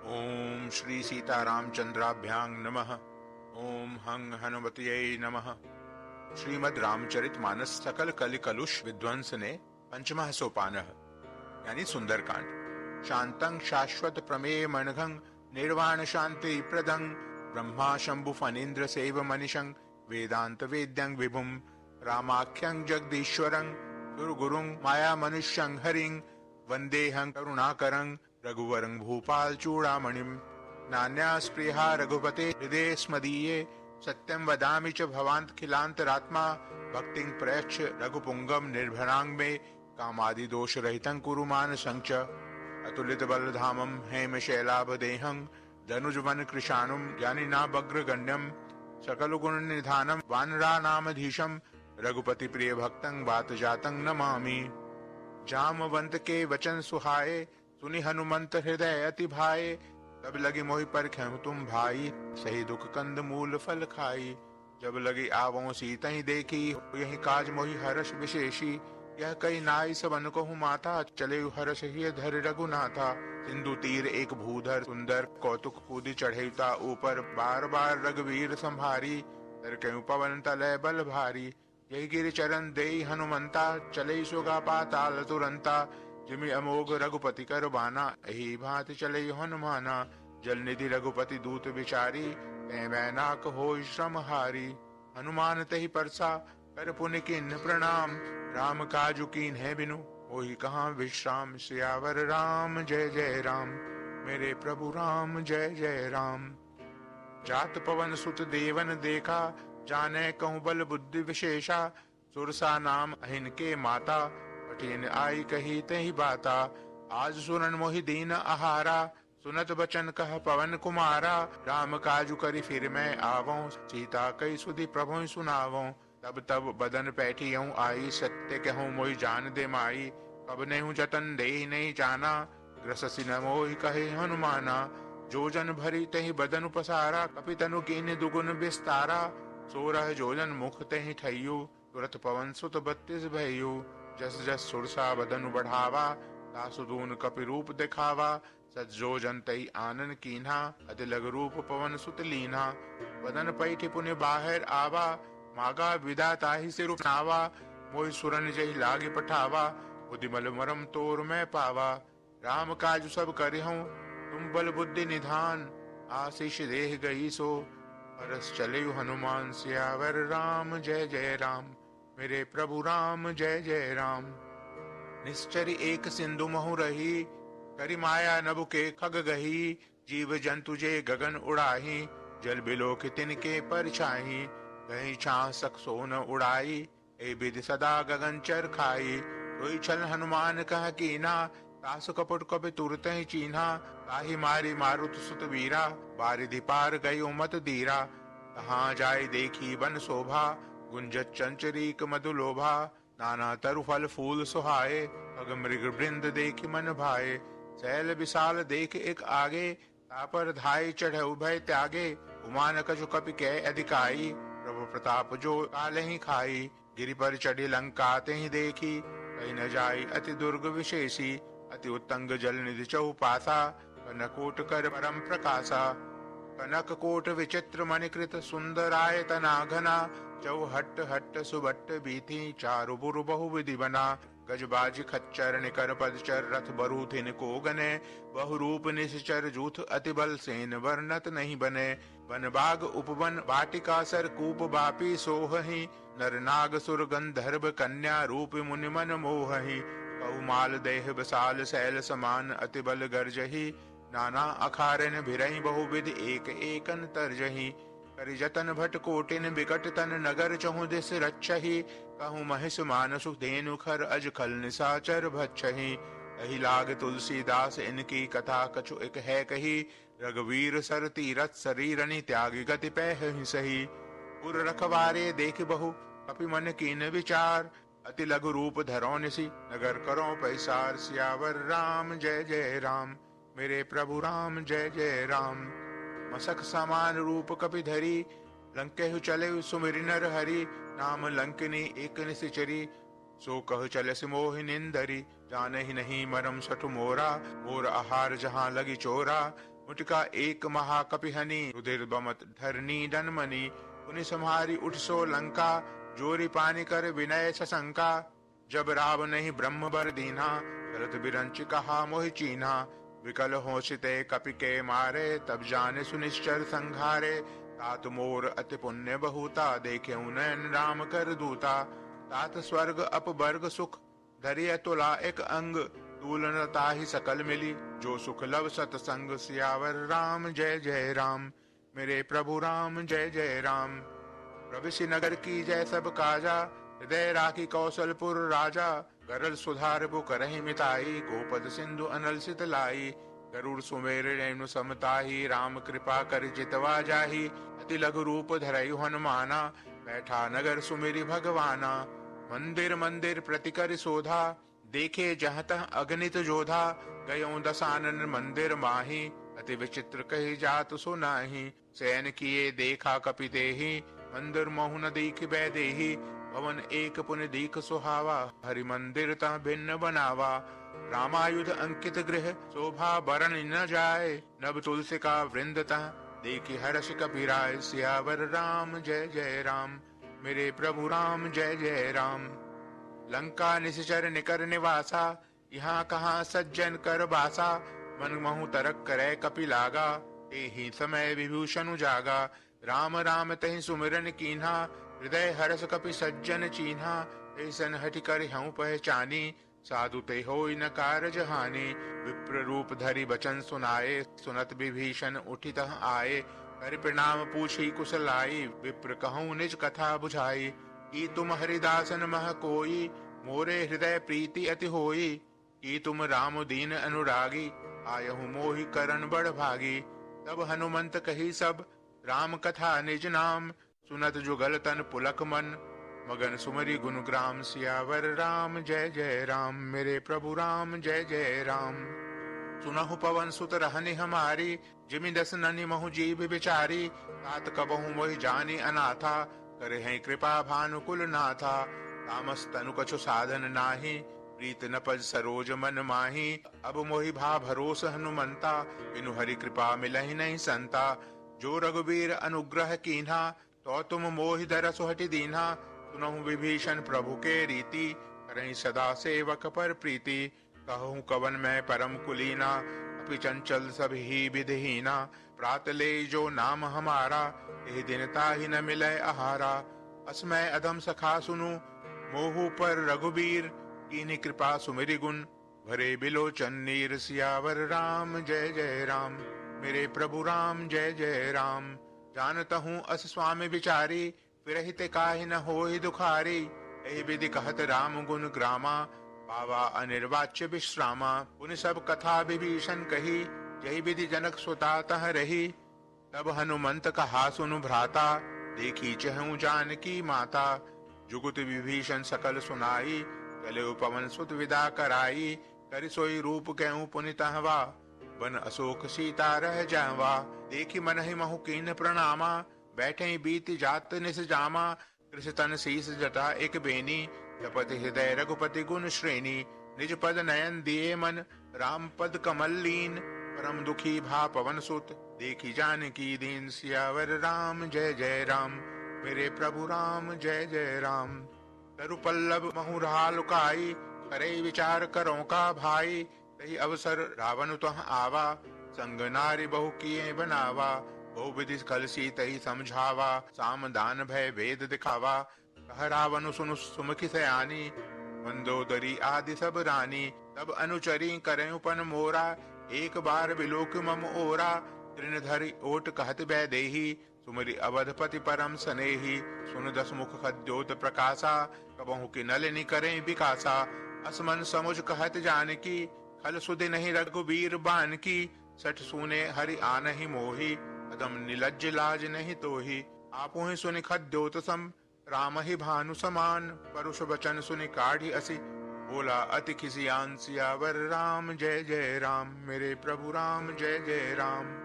ओम श्री सीतारामचंद्राभ्यां नमः। ओम हं हनुमतये नमः। श्रीमद् रामचरितमानस सकल कलि कलुष विध्वंस ने पंचमः सोपानः यानी सुंदरकांड। शांतं शाश्वत प्रमेय मणघं निर्वाण शांति प्रदं ब्रह्मा शंभु फणीन्द्र सेव मनिषं वेदांत वेद्यं विभुं रामाख्यं जगदीश्वरं गुरुगुरुं माया मनुष्यं हरिं वंदेहं करुणाकरं रघुवरं भूपाल चूड़ामणिं नान्या स्पृहा रघुपते हृदये स्मदीये सत्यं वदामि च भवान्तखिलान्तरात्मा भक्तिं प्रयच्छ रघुपुंगव निर्भरांग मे कामादि दोष रहितं कुरु मानसं च अतुलित बलधामं हेमशैलाभदेहं धनुजवन कृशानुं ज्ञानिनाभग्रगण्यं सकल गुण निधानं वानरानामधीशं रघुपति प्रिय भक्तं वातजातं नमामि। जामवंत के वचन सुहाए सुनि हनुमंत हृदय अति भाए तब लगी मोहि परखहु तुम भाई सही दुख कंद मूल फल खाई। जब लगी आवों सीतहि देखी यही काज मोहि हर्ष विशेषी यह कई नाई सबन कहु माता चले हर्ष ही धर रघुनाथा। सिंधु तीर एक भूधर सुंदर कौतुक कूदी चढ़ेता ऊपर बार बार रघुवीर संभारी तर कयु पवन तलय बल भारी। यही गिर चरण देई हनुमंता चले सुगा पाताल तुरंता जिमि अमोघ रघुपति कर बाना यही भांति चले हनुमाना। जल निधि रघुपति दूत विचारी तै बैनाक होय श्रम हारी। हनुमान तहि परसा कर पुनि किन्ह प्रणाम राम काजु कीन्ह बिनु होई कहाँ विश्राम। सियावर राम जय जय राम मेरे प्रभु राम जय जय राम। जात पवन सुत देवन देखा जाने कहूँ बल बुद्धि विशेषा सुरसा नाम अहिन के माता पठिन आई कही तही बाता। आज सुरन मोहि दीन आहारा सुनत बचन कह पवन कुमारा। राम काजु करी फिर मैं आवों सीता कई सुधि प्रभु सुनावों। तब तब बदन पैठियों आई सत्य कहूँ मोहि जान दे माई। कब नेहु जतन दे नहीं जाना ग्रससि न मोहि कहे हनुमाना। जो जन भरी तहि बदन पसारा कपि तनु कीन्ह दुगुन विस्तारा। 16 जोजन मुख तहि ठइयु तुरत पवन सुत 32 भइयु। जस जस सुरसा बदनु बढ़ावा तासु दून कपि रूप दिखावा। सज जोजन तई आनन कीन्हा अति लग रूप पवन सुत लीन्हा। बदन पैठि पुनि बाहर आवा मागा विदा ताहि सिर नावा। मोहि सुरन जहि लागे पठावा बुद्धिमल मरम तोर मैं पावा। राम काज सब करिहूँ तुम बल बुद्धि निधान आशीष देह गई सो परस चले हनुमान। सियावर राम जय जय राम मेरे प्रभु राम जय जय राम। निश्चरी एक सिंधु महु रही करी माया नभु के खग गही। जीव जंतु जे गगन उड़ाही जल बिलोक तिनके परछाही। गही छां सक सोन उड़ाई ए विधि सदा गगन चर खाई। कोई छल हनुमान कह कीना तासु कपट कपि तुरत ही चीन्हा। ताहि मारी मारुत सुत वीरा बारिधि पार गई मत धीरा। कहाँ जाय देखी बन शोभा गुंजत चंचरीक मधुलोभा। नाना तरु फल फूल सुहाए पग मृग वृंद देखि मन भाए। सैल विशाल देख एक आगे तापर धाय चढ़ उभय त्यागे। उमान कछु कपि कै अधिकाई प्रभु प्रताप जो काल ही खाई। गिरि पर चढ़ी लंका तेहि देखी कहीं न जाई अति दुर्ग विशेषी। अति उत्तंग जल निधि चौपासा कनकोट कर परम प्रकाशा। कनक कोट विचित्र मणिकृत सुंदरायतना घना। चौहट्ट हट्ट सुबट्ट बीथी चारु बुरु बहु विधि बना। गजबाज खच्चर निकर पदचर रथ बरु थिन को गने। बहु रूप निश्चर जूथ अति बल सेन वर्णत नहीं बने। वन बाग उपवन वाटिका सर कूप बापी सोहहि। नर नाग सुर गंधर्व कन्या रूप मुनि मन मोहहि। कौमाल देह बसाल शैल समान अति बल गर्जहि। नाना अखारन भिरहि बहुविध एक एकन तरजहि। करि जतन भट कोटिन बिकट तन नगर चहु दिस रक्षहि। कहूँ महिष मानसु धेनु खर अज खल निसाचर भक्षहि। यही लाग तुलसीदास इनकी कथा कछु एक है कही। रघुवीर सर तीरथ शरीरनि त्यागी गति पैहि सही। पुर रखवारे देख बहु कपि मन कीन विचार। अति लघु रूप धरो निसि नगर करो पैसार। सियावर राम जय जय राम मेरे प्रभु राम जय जय राम। मसक समान रूप कपि धरी लंकेहु चले सुमिरि नर हरि। नाम लंकिनी एक निशिचरी सो कह चलस मोहि निंदरी। जाने ही नहीं मरम सठ मोरा मोर आहार जहाँ लगी चोरा। उठका एक महाकपिहनि, रुधिर बमत धरनी डनमनी। पुनि सम्हारी उठ सो लंका, जोरी पानी कर विनय सशंका। जब राव नहीं ब्रह्म बर दीन्हा, चलत बिरंच कहा मोहि चीन्हा। विकल होशिते कपि के मारे, तब जाने सुनिश्चर संघारे। तात मोर अति पुण्य बहुता, देखे नयन राम कर दूता। तात स्वर्ग अपवर्ग सुख, धरिय तुला एक अंग। तूलनता ही सकल मिली, जो सुख लव सतसंग। सियावर राम जय जय राम, मेरे प्रभु राम जय जय राम। प्रविशि नगर की जय सब काजा, हृदय राखी कौशलपुर राजा। गरल सुधार बुक रही मिताई, गोपद सिंधु अनल सित लाई। गरुड़ सुमेर रेणु समताही, राम कृपा कर जितवा जाही। अति लघु रूप धरई हनुमाना, बैठा नगर सुमेरी भगवाना। मंदिर मंदिर प्रतिकर शोधा, देखे जहाँ तह अगणित जोधा। गयों दसानन मंदिर माही, अति विचित्र कही जात सो नाही। सैन किए देखा कपि तेहि, मंदिर महु न दीख बैदेही। भवन एक पुनि दीख सुहावा, हरि मंदिर तह भिन्न बनावा। रामायुध अंकित गृह, शोभा बरन न जाय। नभ तुलसी का वृंद तह, देखी हर्ष कपिराय। सियावर राम जय जय राम, मेरे प्रभु राम जय जय राम। लंका निश्चर निकर निवासा, यहाँ कहाँ सज्जन कर बासा। मन महु तरक करे कपि लागा, एहि समय विभूषण जागा। राम राम तहि सुमिरन कीन्हा, हृदय हर्ष कपि सज्जन चीन्हा। ऐसन हटि कर हऊँ पहचानी, साधु ते होई न कारज हानि। विप्र रूप धरि बचन सुनाए, सुनत विभीषण उठितः आए। कर प्रणाम पूछी कुशलाई, विप्र कहूँ निज कथा बुझाई। की तुम हरिदासन मह कोई, मोरे हृदय प्रीति अति होई। की तुम राम दीन अनुरागी, आयहु मोहि करन बड़ भागी। तब हनुमंत कही सब, राम कथा निज नाम। सुनत जुगल तन पुलक मन, मगन सुमरि गुणग्राम। सियावर राम जय जय राम, मेरे प्रभु राम जय जय राम। सुनहु पवन सुत रहनि हमारी, जिमि दस ननि महु जीव बिचारी। तात कबहु मोहि जानी अनाथा, करे हैं कृपा भानुकुल नाथा। तामस तनु कछु साधन नाही, प्रीत न पज सरोज मन माही। अब मोहि भा भरोस हनुमंता, बिनु हरि कृपा मिलहि नहीं संता। जो रघुबीर अनुग्रह कीन्हा, तो तुम मोहि दरसु हटि दीन्हा। सुनहु विभीषण प्रभु के रीति, करहि सदा सेवक पर प्रीति। कहूँ कवन मैं परम कुलीना, अपि चंचल सब ही विधिहीना। प्रात ले जो नाम हमारा, एहि दिन ताहि न मिलै आहारा। असमय अधम सखा सुनु, मोहु पर रघुबीर। कीन्ही कृपा सुमिरि गुण, भरे बिलोचन नीर। सियावर राम जय जय राम, मेरे प्रभु राम जय जय राम। जानत हूँ अस स्वामी विचारी, विरहित काहि न होहि दुखारी। एहि विधि कहत राम गुण ग्रामा, पावा अनिर्वाच्य विश्रामा। पुनि सब कथा विभीषण कही, यही विधि जनक सुता तह रही। तब हनुमंत कहा सुनु भ्राता, देखी चहु जानकी माता। जुगुत विभीषण सकल सुनाई, चले पवन सुत विदा कराई। करि सोई रूप कहूँ पुनि तहवा, बन अशोक सीता रह जावा। देखी मन ही महु कीन प्रणामा, बैठे बीत जात निस जामा। कृष तन शीस जटा एक बेनी, जपति हृदय रघुपति गुण श्रेणी। निज पद नयन दिए मन, राम पद कमल लीन। परम दुखी भा पवन सुत, देखी जानकी दीन। सियावर राम जय जय राम, मेरे प्रभु राम जय जय राम। तरु पल्लव महु रहा लुकाई, करे विचार करों का भाई। तही अवसर रावण तुह आवा, संग नारी बहु किए बनावा। बहु विधि कल सीतहि समझावा, साम दान भय वेद दिखावा। कह रावण सुनु सुमुखी सयानी, मंदोदरी आदि सब रानी। तब अनुचरी करें उपन मोरा, एक बार बिलोक मम ओरा। तृणधरि ओट कहत बैदेही, सुमरि अवधपति परम सनेही। सुन दस मुख खद्योत प्रकाशा, कबहु की नलिनी करें विकासा। असमन समुझ कहत जानकी, खल सुधि नहीं रघुबीर बान की। सठ सुने हरि आनहि मोहि, अदम निलज्ज लाज नहीं तोहि। आपो ही सुनि खद्योत सम, राम ही भानु समान। परुष वचन सुनि काढ़ी असी, बोला अति खिसियान। सियावर राम जय जय राम, मेरे प्रभु राम जय जय राम।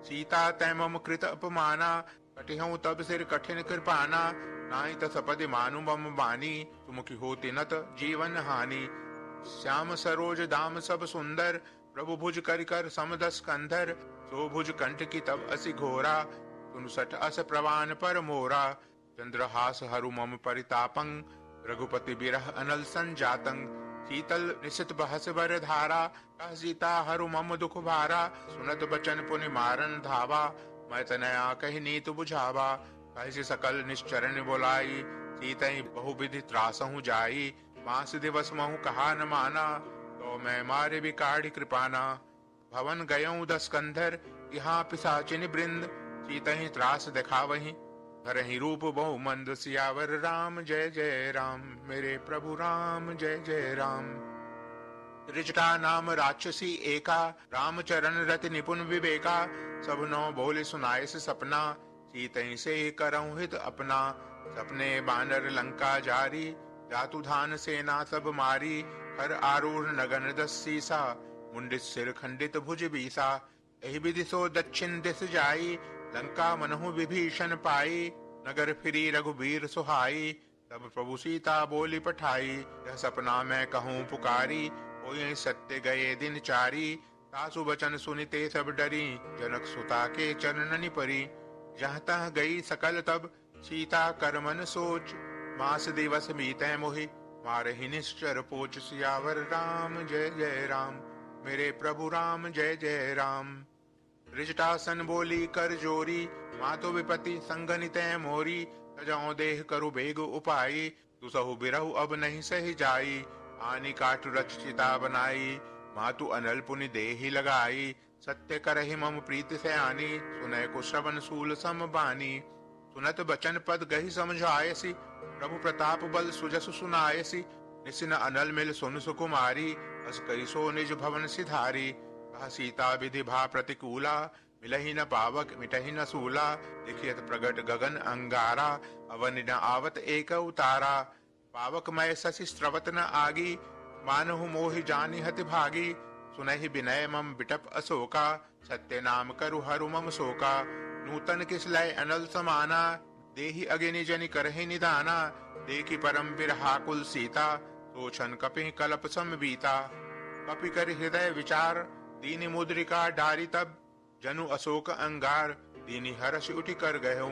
सीता तै मम कृत अपमाना, कटिहऊँ तब सिर कठिन कृपाना। नाहि तस पदि मानु मम बानी, तुमकी होती नत जीवन हानि। श्याम सरोज दाम सब सुंदर, प्रभु भुज करि कर समदस कंधर, सो भुज कंठ की तब असि घोरा, सुनुसठ अस प्रवान पर मोरा, चंद्रहास हरु मम परितापं, रघुपति बिरह अनल संजातं, शीतल निशित बहस बर धारा, कह सीता हरु मम दुख भारा, सुनत बचन पुनि मारन धावा, मैं तनया कही नीत बुझावा, कहि सकल निश्चरण बोलाई, सीतहि बहुविधि त्रासहु जाई, मास दिवस महु कहा न माना, तो मैं मारे बिकाढ़ी कृपाना, भवन गयऊं दस कंधर, यहाँ पिशाचिनी वृंद, सीतहि त्रास दिखावहीं, धरहि रूप बहु मंद, सियावर राम जय जय राम, मेरे प्रभु राम जय जय राम। रिचटा नाम राक्षसी एका, रामचरण रति निपुण विवेका, सब नौ बोले सुनाए से सपना, सीतहि से करऊं हित अपना, सपने बानर लंका जारी, जातु धान सेना सब मारी, हर आरूढ़ नगन दस सीसा, मुंडित सिर खंडित भुज बीसा, एहि विधि सो दक्षिण दिस जाई, लंका मनहु विभीषण पाई, नगर फिरी रघुबीर सुहाई, तब प्रभु सीता बोली पठाई, यह सपना मैं कहूँ पुकारी, कोई सत्य गए दिन चारी, सासु बचन सुनिते सब डरी, जनक सुता के चरणनि परी, जहाँ तहाँ गई सकल तब, सीता कर मन सोच, मास दिवस बीते मोहि, मारहि निश्चर पोच, सियावर राम जय जय राम, मेरे प्रभु राम जय जय राम। रिजटासन बोली कर जोरी, मातो विपति संगनित मोरी, तजौ देह करु बेग उपाई, दुसहु बिरहु अब नहीं सही जाई, आनी काटु रच चिता बनाई, मातु अनल पुनि देहि लगाई, सत्य करहि मम प्रीति से आनी, सुनय को श्रवण सूल सम बानी, सुनत बचन पद गहि समझायसी, प्रभु प्रताप बल सुजस सुनायसी, निसिन अनल मिल सुन सुकुमारी, अस करी सो निज भवन सिधारी, कहा सीता विधि भा प्रतिकूला, मिलहि न पावक मिटहि न सूला, देखियत प्रगट गगन अंगारा, अवन न आवत एक उतारा, पावक मय शशि स्रवत न आगी, मानहु मोहि जानि हति भागी, सुनहि विनय मम बिटप अशोका, सत्य नाम करु हरु मम शोका, नूतन किस लय अनल समाना, देहि अगिनि जनि करहि निदाना, देखि परम बिरहाकुल सीता, सोचन कपि कलप सम बीता, कपि कर हृदय विचार, दीनि मुद्रिका डारी तब, जनु अशोक अंगार, दीनि हर्ष उठि कर गयो,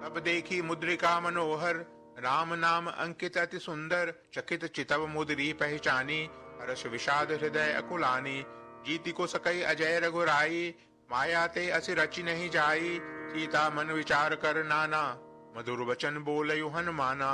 तब देखी मुद्रिका मनोहर, राम नाम अंकित अति सुंदर, चकित चितव मुद्री पहचानी, हर्ष विषाद हृदय अकुलानी, जीति को सकई अजय रघुराई, माया ते असि रचि नहीं जाई, सीता मन विचार कर नाना, मधुर वचन बोलयु हनुमाना,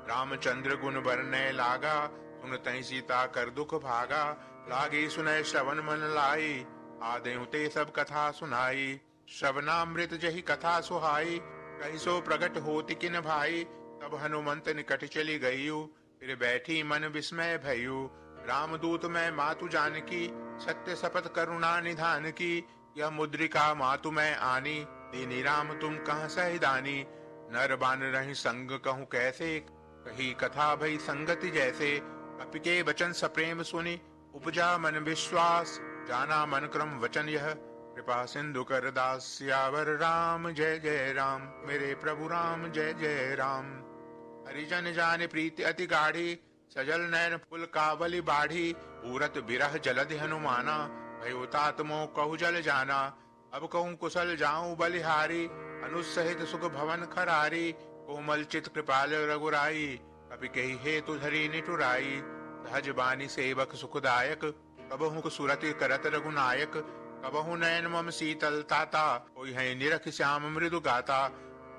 रामचंद्र गुण बरनय लागा, सुनतहि सीता कर दुख भागा, लागी सुनय श्रवण मन लाई, आदेहु ते सब कथा सुनाई, श्रवणामृत जहि कथा सुहाई, कहि सो प्रगट होति किन भाई, तब हनुमंत निकट चली गईयु, फिर बैठी मन विस्मय भयु, रामदूत मैं मातु जानकी, सत्य शपथ करुणा निधान की, यह मुद्रिका मातु मैं आनी, दीनी राम तुम कहाँ सहिदानी, नर बान रही संग कहूँ कैसे, कही कथा भई संगति जैसे, कपि के वचन सप्रेम सुनि, उपजा मन विश्वास, जाना मन क्रम वचन यह, कृपा सिंधु कर दास, सियावर राम जय जय राम, मेरे प्रभु राम जय जय राम। हरिजन जाने प्रीति अति गाढ़ी, सजल नयन पुल कावली बाढ़ी, पूरत बिरह जलधि हनुमाना, भयोतात मोह कहु जल जाना, अब कहूँ कुशल जाऊं बलिहारी, अनुसहित सुख भवन खरारी, कोमल चित कृपाल रघुराई, कपि कही हेतु धरी निठुराई, सहज बानी सेवक सुखदायक, कबहु सुरति करत रघुनायक, कबहु नयन मम शीतल ताता, कोई है निरख श्याम मृदु गाता,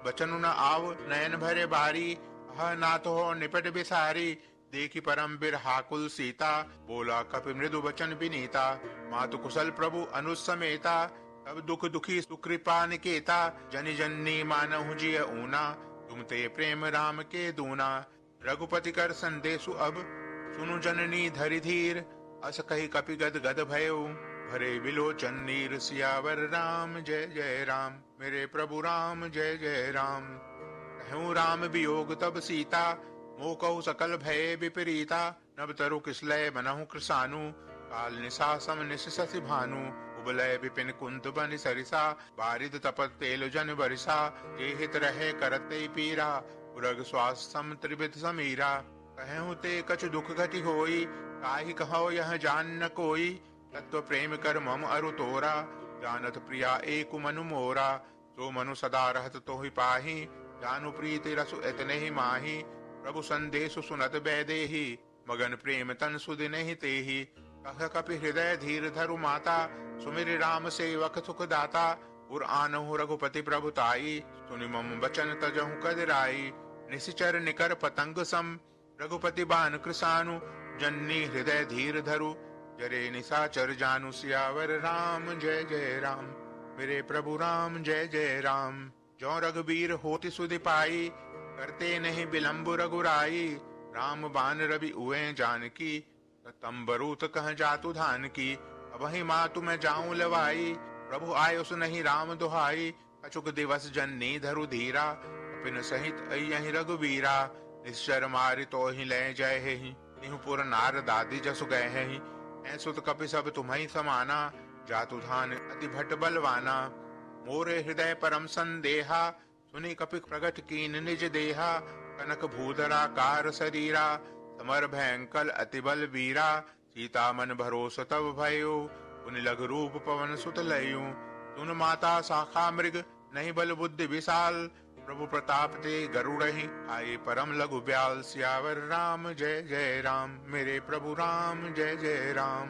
बचनु न आव नयन भरे बारी, अह नाथ हो निपट बिसारी, देखी परम बिरहाकुल सीता, बोला कपि मृदु वचन विनीता, मातु कुशल प्रभु अनुज समेता, तब दुख दुखी सुकृपा निकेता, जनि जननी मानहु जिय ऊना, तुम ते प्रेम राम के दूना, रघुपति कर संदेशु अब, सुनु जननी धरि धीर, अस कही कपि गद गद भयो, भरे विलोचन नीर, सियावर राम जय जय राम, मेरे प्रभु राम जय जय राम। कहूँ राम वियोग तब सीता, मोह कहु सकल भय विपरीता, नब तरु किसलय बनहु कृसानु, काल निशा सम निश शशि भानु, उबलय विपिन कुंत बनि सरिसा, बारिद तपत तेल जन बरिसा, जे हित रहे करते पीरा, उरग श्वास सम त्रिविध समीरा, कहूँ ते कछु दुख घटी होई, काहि कहो यह जान न कोई, तत्व प्रेम कर मम अरु तोरा, जानत प्रिया एक मनु मोरा। सो मनु सदा रहत तो ही पाही, जानु प्रीति रसु इतने ही माही। प्रभु संदेशु सुनत बैदेही, मगन प्रेम तन सुदिन ही तेही। कह कपि हृदय धीर धरु माता, सुमिर राम सेवक सुख दाता। उर आनहु रघुपति प्रभुताई, सुनि मम बचन तजहु कदराई। निशिचर निकर पतंग सम, रघुपति बान कृसानु। जन्नी हृदय धीर धरु, जरे निशाचर जानु। सियावर राम जय जय राम, मेरे प्रभु राम जय जय राम। जो रघुबीर होति सुधि पाई, करते नहीं बिलम्ब रघुराई। राम बान रवि उए जानकी, तंबरूत कह जातु धान की। अब ही मातु मैं जाऊं लवाई, प्रभु आयो सु नहीं राम दुहाई। कछुक दिवस जननी धरु धीरा, अपिन सहित अयहि रघुबीरा। निश्चर मारि तो ही ले जय ही, निहु पुर नार दादी जसु गए ही। ऐसुत कपि सब तुम्हि समाना, जातु धान अति भट बलवाना। मोरे हृदय परम संदेहा, सुनि कपि प्रगट कीन निज देहा। कनक भूधरा कार शरीरा, समर भयंकर अति बल वीरा। सीता मन भरोस तब भयो, पुनि लघु रूप पवन सुत लयो। सुन माता शाखा मृग, नहीं बल बुद्धि विशाल। प्रभु प्रताप ते गरुड़हि, आए परम लघु ब्याल। सियावर राम जय जय राम, मेरे प्रभु राम जय जय राम।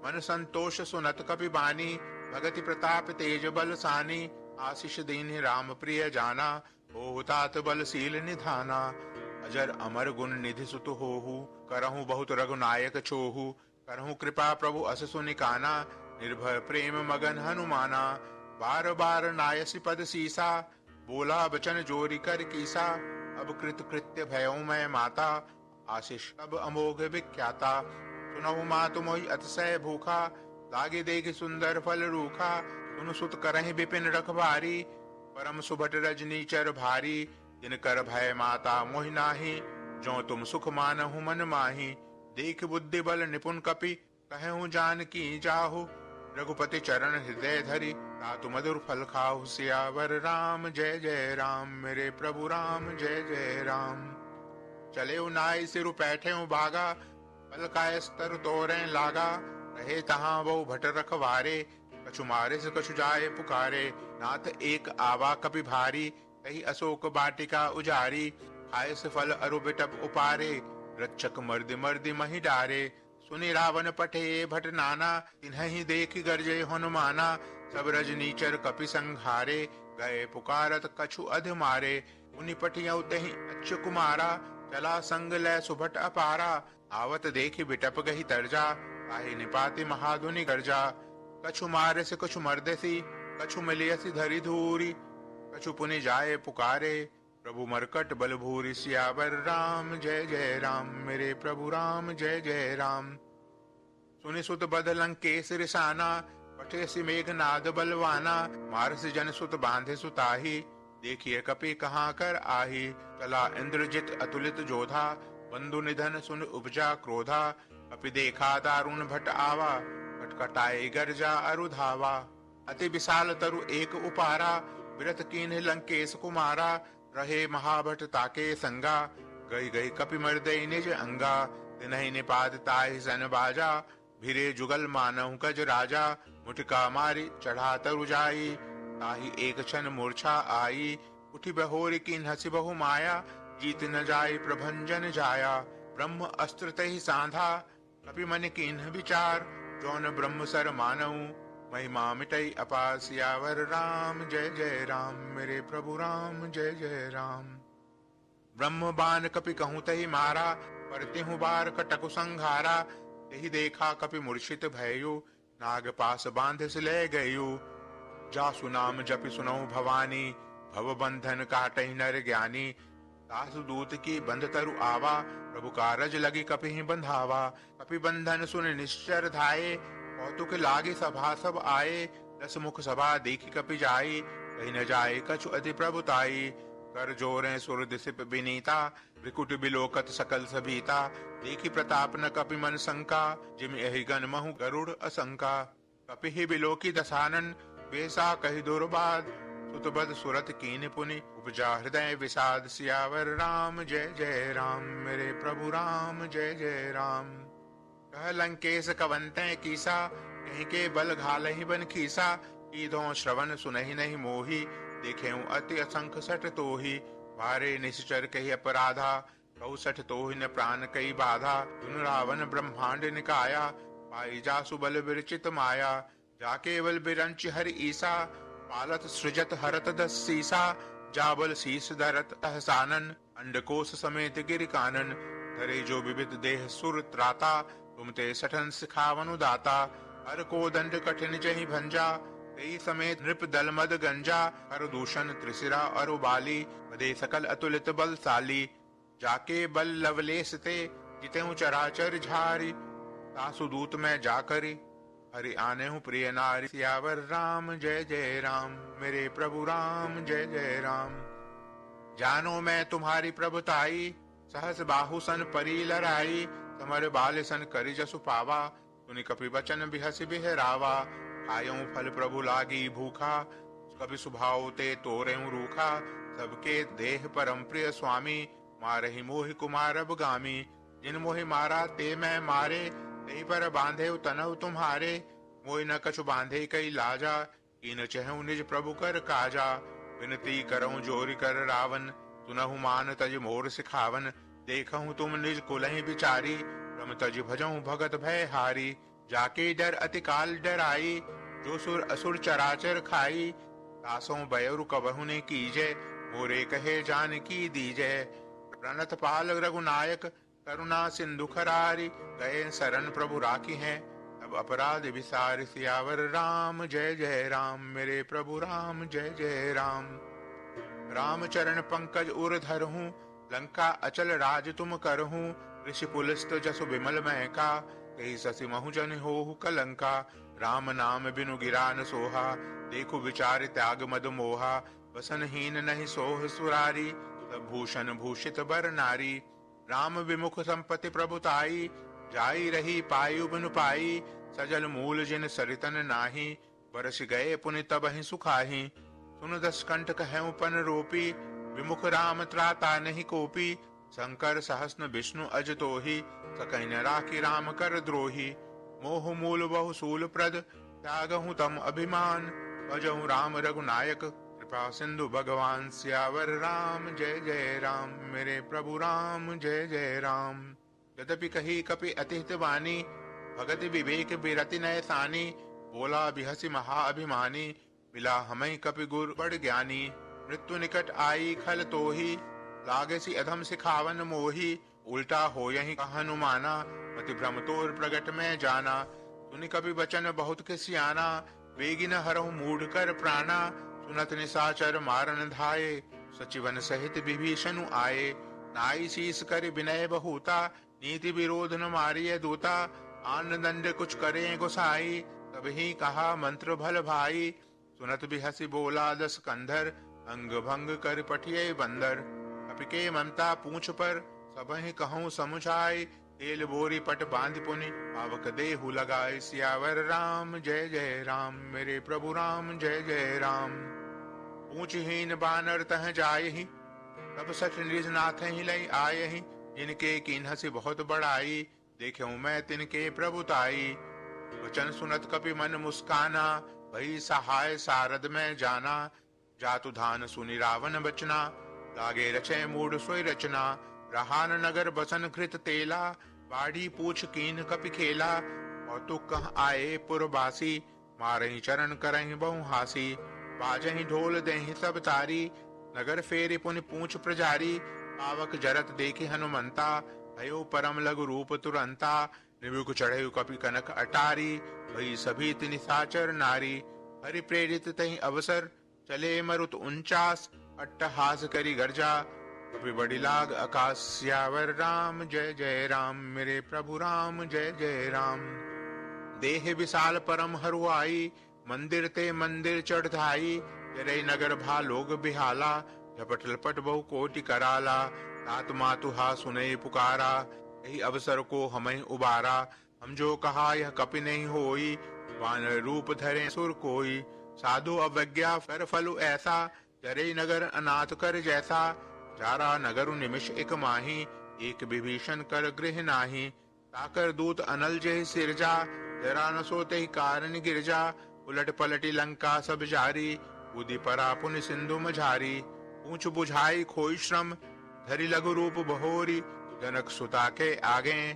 मन संतोष सुनत कपि बानी, भगति प्रताप तेज बल सानी। आशीष दीन राम प्रिय जाना, हो तात बलशील निधाना। अजर अमर गुण निधि सुत होहु, करहु बहुत रघुनायक छोहु। करहु कृपा प्रभु अस सुनिकाना, निर्भय प्रेम मगन हनुमाना। बार बार नायसी पद सीसा, बोला बचन जोरी कर कीसा। अब कृत कृत्य भयउ मैं माता, आशीष तब अमोघ विख्याता। सुनहु मातु मोहि अतिशय भूखा, लागे देख सुंदर फल रूखा। सुनु सुत करहि विपिन रखवारी, परम सुभट रजनी चर भारी। जिनकर भय माता मोहि नाहि, जो तुम सुख मानहु मन माहि। देख बुद्धि बल निपुण कपि, कहूँ जानकी जाहु। रघुपति चरण हृदय धरि, तातु मधुर फल खाहु। सियावर राम जय जय राम, मेरे प्रभु राम जय जय राम। चले नाई सिरु पैठे बागा, पल काय स्तर तोरें लागा। रहे तहाँ बहु भट रखवारे, कछु मारे से कछु जाए पुकारे। नाथ एक आवा कपि भारी, कही अशोक बाटिका उजारी। खाए से फल अरु बिटप उपारे, रक्षक मर्दि मर्दि महि डारे। सुनि रावण पठे भट नाना, तिन्हि देख गरजे हनुमाना। सब रजनीचर कपि संघारे, गए पुकारत कछु अध मारे। उनि पठियउ तहि अच्छ कुमारा, चला संग लै सुभट अपारा। आवत देखि बिटप गहि तरजा, ताहि निपाति महाधुनि गर्जा। कछु मारे से कछु मर्देसी, कछु मिलियसि धरि धूरी। कछु पुनि जाए पुकारे, प्रभु मरकट बल भूरि। सियावर राम जय जय राम, मेरे प्रभु राम जय जय राम। सुनि सुत बद लंकेश रिसाना, पठे सि मेघनाद बलवाना। मारस जन सुत बांधे सुताही, देखिए कपि कहाँ कर आही। चला इंद्रजित अतुलित जोधा, बंधु निधन सुन उपजा क्रोधा। कपि देखा दारुण भट आवा, कटकटाए गर्जा अरु धावा। अति विशाल तरु एक उपारा, विरत कीन्ह लंकेश कुमारा। रहे महाभट ताके संगा, गई गई कपि मर्दई निज अंगा। तिन्हि निपात ताहि सन बाजा, भिरे जुगल मानहु गज राजा। मुटिका मारी चढ़ा तरु जाई, ताहि एक क्षण मूर्छा आई। उठी बहोरी कीन हसी बहु माया, जीत न जाय प्रभंजन जाया। ब्रह्म अस्त्र तहि सांधा, कपि मन कीन्ह विचार। जौन ब्रह्म सर मानहु, महिमा मिटई अपार। सियावर राम जय जय राम, मेरे प्रभु राम जय जय राम। ब्रह्म बान कपि कहूँ तहि मारा, परतिहु बार कटकु संघारा। यही देखा कपि मूर्छित भयउ, नाग पास बांध से ले गयु। जासु नाम जपि सुनऊ भवानी, भव बंधन काटहि नर ज्ञानी। दासु दूत की बंध तरु आवा, प्रभु कारज लगी कपि बंधावा। कपि बंधन सुन निश्चर धाये, कौतुक लागे सभा सब आए। दस मुख सभा देखी कपि जाई, कहीं न जाए कछु अति प्रभुताई। कर जोरे सुर दिसिप विनीता, त्रिकुट बिलोकत सकल सभीता। देखी प्रताप न कपि मन शंका, जिम एहि गण महु गरुड़ असंका। कपि ही बिलोकी दसानन, बेसा कहि दुर्बाद। सुतबद सुरत कीन पुनि, उपजा हृदय विषाद। सियावर राम जय जय राम, मेरे प्रभु राम जय जय राम। कह लंकेश कवंते कीसा, कहीं के बल घालहि बन खीसा। ईदों श्रवण सुनहि नहीं मोही, देखे अति असंख्य सठ तोही। भारे निश्चर कही अपराधा, कहु सठ तोहि न प्राण कई बाधा। सुन रावण ब्रह्मांड निकाया, पाई जासु बल विरचित माया। जा केवल बिरंच हरि ईसा, पालत सृजत हरत दस सीसा। जाबल शीस धरत सहसानन, अंडकोश समेत गिर कानन। धरे जो विविध देह सुर त्राता, तुम ते सठन सिखावनु दाता। हर को दंड कठिन जहि भंजा, तेई समेत नृप दल मद गंजा। कर दूषण त्रिशिरा अरु बाली, बदे सकल अतुलित बलशाली। जाके बल लवलेस ते, जितेहु चराचर झारी। तासु दूत में जाकरी, हरि आने हूँ प्रिय नारी। सियावर राम जय जय राम, मेरे प्रभु राम जय जय राम। जानो मैं तुम्हारी प्रभुताई, सहस बाहु सन परी लराई। समर बाल सन करि जसु पावा, सुनि कपि बचन बिहसि बिहरावा। खायऊ फल प्रभु लागी भूखा, कभी सुभाव ते तोरेऊ रूखा। सबके देह परम प्रिय स्वामी, मारहि मोहि कुमार अब गामी। जिन मोहि मारा ते मैं मारे, तेहि पर बांधे तनव तुम्हारे। मोहि न कछु बांधे कई लाजा, कीन चहु निज प्रभु कर काजा। विनती करऊं जोरि कर रावण, सुनहु मान तज मोर सिखावन। देखहु तुम निज कुलहि बिचारी, रम तज भजऊं भगत भय हारी। जाके डर अति काल डराई, जो सुर असुर चराचर खाई। तासों बयरु कबहु ने कीजे, मोरे कहे जान की दीजे। प्रणत पाल रघुनायक, करुणा सिंधु खरारी। गए शरण प्रभु राखी हैं, अब अपराध विसार। सियावर राम जय जय राम, मेरे प्रभु राम जय जय राम। राम चरण पंकज उर धरहूँ, लंका अचल राज तुम करहूँ। ऋषि पुलस्त जसु विमल महका, कही ससी महु जन होहु कलंका। राम नाम बिनु गिरा न सोहा, देखु विचार त्याग मद मोहा। वसनहीन नहीं सोह सुरारी, सब भूषण भूषित बर नारी। राम विमुख संपत्ति प्रभुताई, जाई रही पायु बिनु पाई। सजल मूल जिन सरितन नाही, बरस गए पुनि तबहि सुखाही। सुन दस कंठ कहऊं पन रोपी, विमुख राम त्राता नहीं कोपी। शंकर सहस्न विष्णु अज तोहि, सकहि न राखी राम कर द्रोही। मोह मूल बहु सूल प्रद, त्यागहूं तम अभिमान। भजहूं राम रघुनायक, कृपा सिंधु भगवान। सियावर राम जय जय राम, मेरे प्रभु राम जय जय राम। यद्यपि कही कपि अतिहित वाणी, भगति विवेक बिरति नय सानी। बोला बिहसी महा अभिमानी, मिला हमें कपि गुर बड़ ज्ञानी। मृत्यु निकट आई खल तोही, लागे सी अधम सिखावन मोही। उल्टा हो यही हनुमाना, मति भ्रम तोर प्रगट में जाना। सुनि कपि बचन बहुत के सियाना, वेगी न हरहु मूढ़ कर प्राणा। सुनत निशाचर मारन धाये, सचिवन सहित विभीषण आए। नाई शीस कर विनय बहुता, नीति विरोध न मारिय दूता। आन दंड कुछ करे गोसाई, तबहि कहा मंत्र भल भाई। सुनत बिहसी बोला दस कंधर, अंग भंग कर पठिए बंदर। कपिके ममता पूछ पर, सबहि कहूँ समुझाई। तेल बोरी पट बांध पुनि, पावक देहु लगाए। सियावर राम जय जय राम, मेरे प्रभु राम जय जय राम। पूछहीन बानर तह जायहि, तब सठ निज नाथ ही लई आयहि। जिनके कीन्हसी बहुत बड़ाई, देखे मैं तिनके प्रभुताई। वचन सुनत कपि मन मुस्काना, भई सहाय सारद में जाना। जातु धान सुनि रावण बचना, लागे रचे मूढ़ सोई रचना। रहा न नगर बसन कृत तेला, बाढ़ी पूछ कीन कपि खेला। और तु कह आए पुरबासी, मारहि चरण करहि बहु हासी। बाजहि ढोल देहि सब तारी, नगर फेरि पुनि पूछ प्रजारी। पावक जरत देखि हनुमंता, भयो परम लघु रूप तुरंता। निबुक चढ़े कपि कनक अटारी, भई सभी तिनि साचर नारी। हरि प्रेरित तहि अवसर, चले मरुत 49। अट्टहास करी गर्जा, कपि बड़ी लाग आकाश। सियावर राम जय जय राम, मेरे प्रभु राम जय जय राम। देह विशाल परम हरुआई, मंदिर ते मंदिर चढ़ाई। जरे नगर भा लोग बिहाला, झपट लपट बहु कोटि कराला। तात मातुहा सुने पुकारा, यही अवसर को हमें उबारा। हम जो कहा यह कपि नहीं होई, वानर रूप धरे सुर कोई। साधु अवज्ञा कर फलु ऐसा, जरे नगर अनाथ कर जैसा। जारा नगर निमिष एक माही, एक विभीषण कर गृह नाही। ताकर दूत अनल जय सिरजा, जरा न सोते कारण गिरजा। उलट पलटी लंका सब जारी, बुद्धि परा पुनि सिंधु मझारी। पूछ बुझाई खोई श्रम, धरि लघु रूप बहोरी। जनक सुता के आगे,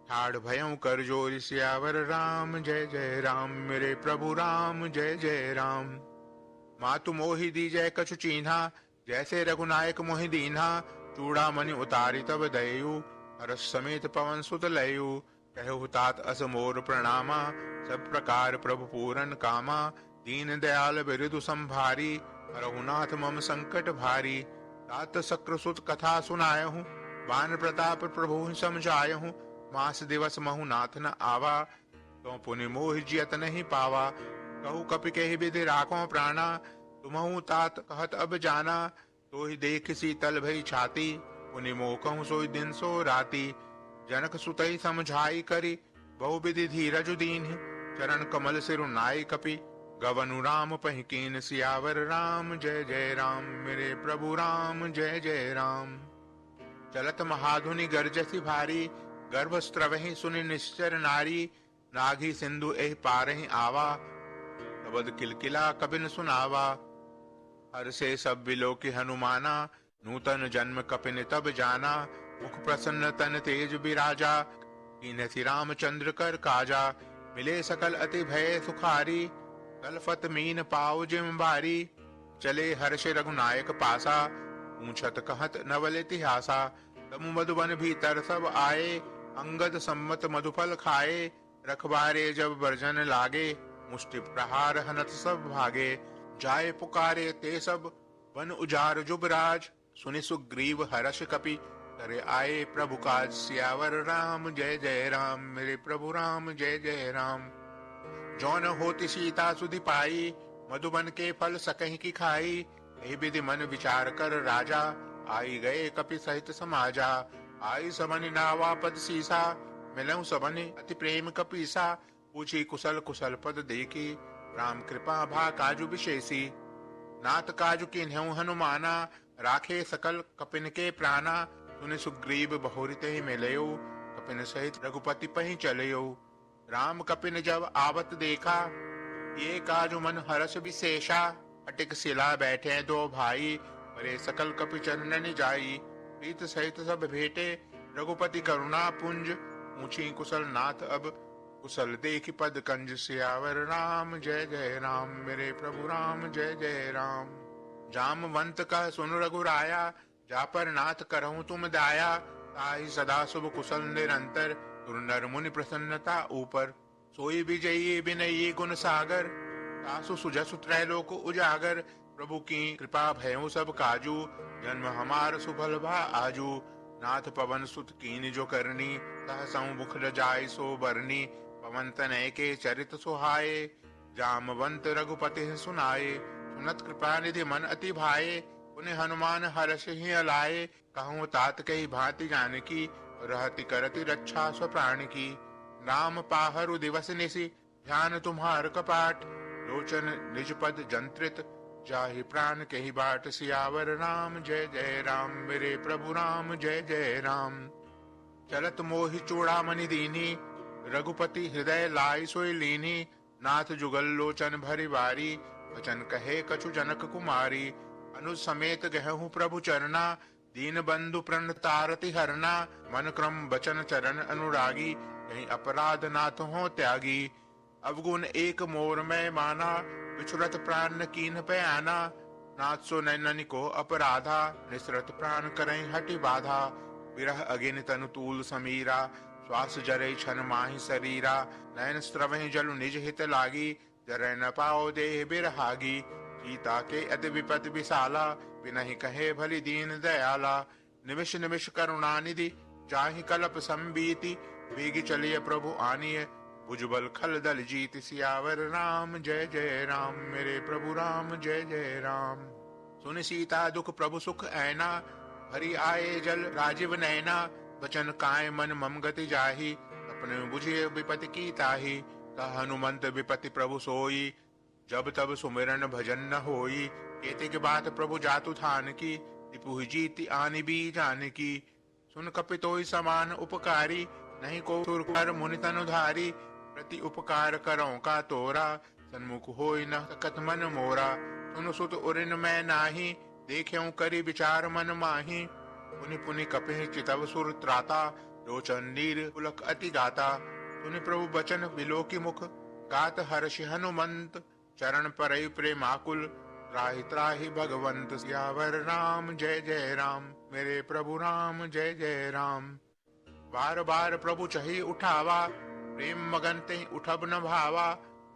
ठाड़ भयं कर जोरी। सियावर राम जय जय राम, मेरे प्रभु राम जय जय राम। मातु मोहि दीजय कछु चीन्हा, जैसे रघुनायक मोहि दीन्हा। चूड़ामणि उतारी तब दयु, हर्ष समेत पवन सुत लयु। कहु तात अस मोर प्रणामा, सब प्रकार प्रभु पूरन कामा। दीन दयाल बिरदु संभारी, रघुनाथ मम संकट भारी। तात शक्र सुत कथा सुनायहु, बान प्रताप प्रभु समझायहु। मास दिवस महु नाथ न आवा, तो पुनि मोहि जियत नहीं पावा। कहु कपि कहि विधि राखो प्राणा, तुम्हु तात कहत अब जाना। तो ही देख शीतल भई छाती, पुनि मोह कहूँ सोई दिन सो राती। जनक सुतई समझाई करी, बहु विधि धीरज दीन्हि। चरण कमल सिरु नाई कपि, गवनु राम पहि कीन। सियावर राम जय जय राम, मेरे प्रभु राम जय जय राम। चलत महाधुनि गर्जसी भारी, गर्भ स्त्रवहि सुनि निश्चर नारी। नाघी सिंधु एहि पारहि आवा, तबद किलकिला कबिन सुनावा। हर से सब बिलो की हनुमाना, नूतन जन्म कपिन तब जाना। मुख प्रसन्न तन तेज बिराजा, कीन्हति रामचंद्र कर काजा। मिले सकल अति भय सुखारी, तलफत मीन पाव जिम बारी। चले हर्ष रघुनायक पासा, पूछत कहत नवल इतिहासा। तमु मधुबन भीतर सब आए, अंगद सम्मत मधुफल खाए। रखबारे जब बरजन लागे, मुष्टि प्रहार हनत सब भागे। जाए पुकारे ते सब, वन उजार जुबराज। सुनि सुग्रीव हर्ष कपि, करे आए प्रभु काज। सियावर राम जय जय राम, मेरे प्रभु राम जय जय राम। जौन होति सीता सुधि पाई, मधुबन के फल सकहि की खाई। एहि विधि मन विचार कर राजा, आई गए कपि सहित समाजा। आई सबनि नावा पद सीसा, मिलऊं सबनि अति प्रेम कपीसा। पूछी कुशल कुशल पद देखी, राम कृपा भा काजु विशेषी। नाथ काजु कीन्हऊ हनुमाना, राखे सकल कपिन के प्राणा। सुनि सुग्रीव बहुरि तेहि मिलयो, कपिन सहित रघुपति पहि चलयो। राम कपिन जब आवत देखा, ये काजु मन हर्ष विशेषा। अटिक शिला बैठे दो भाई, परे सकल कपि चरणनि जाई। प्रीत सहित सब भेटे, रघुपति करुणा पुंज। पूछी कुशल नाथ अब, कुशल देखि पद कंज। सियावर राम जय जय राम, मेरे प्रभु राम जय जय राम। जामवंत कह सुन रघुराया, जा पर नाथ करहु तुम दाया। ताहि सदा शुभ कुशल निरंतर, तुर नर मुनि प्रसन्नता ऊपर। सोई विजयी विनयी गुण सागर, तासु सुजसु त्रैलोक उजागर। प्रभु की कृपा भयउ सब काजू, जन्म हमार सुफल भा आजू। नाथ पवन सुत कीन जो करनी, सहसउ मुख रजाई सो बरनी। पवन तनय के चरित सुहाए, जामवंत रघुपति सुनाए। सुनत कृपा निधि मन अति भाए, पुण्य हनुमान हर्ष ही अलाए। कहूँ तात कही भांति जानकी, रहति करति रक्षा स्वप्राण की। राम पाहरु दिवस निशि, ध्यान तुम्हार कपाट। लोचन निज पद जंत्रित, जाहि प्राण कही बाट। सियावर राम जय जय राम, मेरे प्रभु राम जय जय राम। चलत मोहि चूड़ामणि दीनी, रघुपति हृदय लाई सोई लीनी। नाथ जुगल लोचन भरि बारी, वचन कहे कछु जनक कुमारी। अनुज समेत गहु प्रभु चरना, दीन बंधु प्रण तारति हरना। मन क्रम बचन चरण अनुरागी, कहीं अपराध नाथ हो त्यागी। अवगुण एक मोर में माना, विछुरत प्राण न कीन्ह पे आना। नाथ सो नैननि को अपराधा, निसरत प्राण करहीं हटि बाधा। विरह अगिन तनु तूल समीरा, श्वास जरै छन माहि शरीरा। नयन स्रवहि जलु निज हित लागी, जरै न पाओ देह बिरहागी। सीता के अति विपद विशाला, बिनहि कहे भली दीन दयाला। निमिष निमिष करुणा निधि, जाहि कलप संबीति। वेगी चलिए प्रभु आनिय, भुजबल खल दल जीत। सियावर राम जय जय राम, मेरे प्रभु राम जय जय राम। सुन सीता दुख प्रभु सुख ऐना, हरि आए जल राजीव नैना। वचन काय मन मम गति जाहि, अपने बुझे विपति की ताहि। कह हनुमंत विपति प्रभु सोई, जब तब सुमिरन भजन न होई। केते के बात प्रभु जातु थान की, रिपुहि जीति आनि भी जानकी। सुन कपितोहि समान उपकारी, नहीं को सुर कर मुनि तनुधारी, प्रति उपकार करो का तोरा, सन्मुख होई न सकत मन मोरा। सुन सुत उरिन मैं नाही, देख्यऊ करी विचार मन माही। पुनि पुनि कपिहि चितव सुर त्राता, लोचन नीर पुलक अति गाता। सुनि प्रभु बचन बिलोकी मुख, गात हर्षि हनुमंत। चरण परई प्रेमाकुल, त्राहि त्राहि भगवंत। सियावर राम जय जय राम, मेरे प्रभु राम जय जय राम। बार बार प्रभु चही उठावा, प्रेम मगन ते उठब न भावा।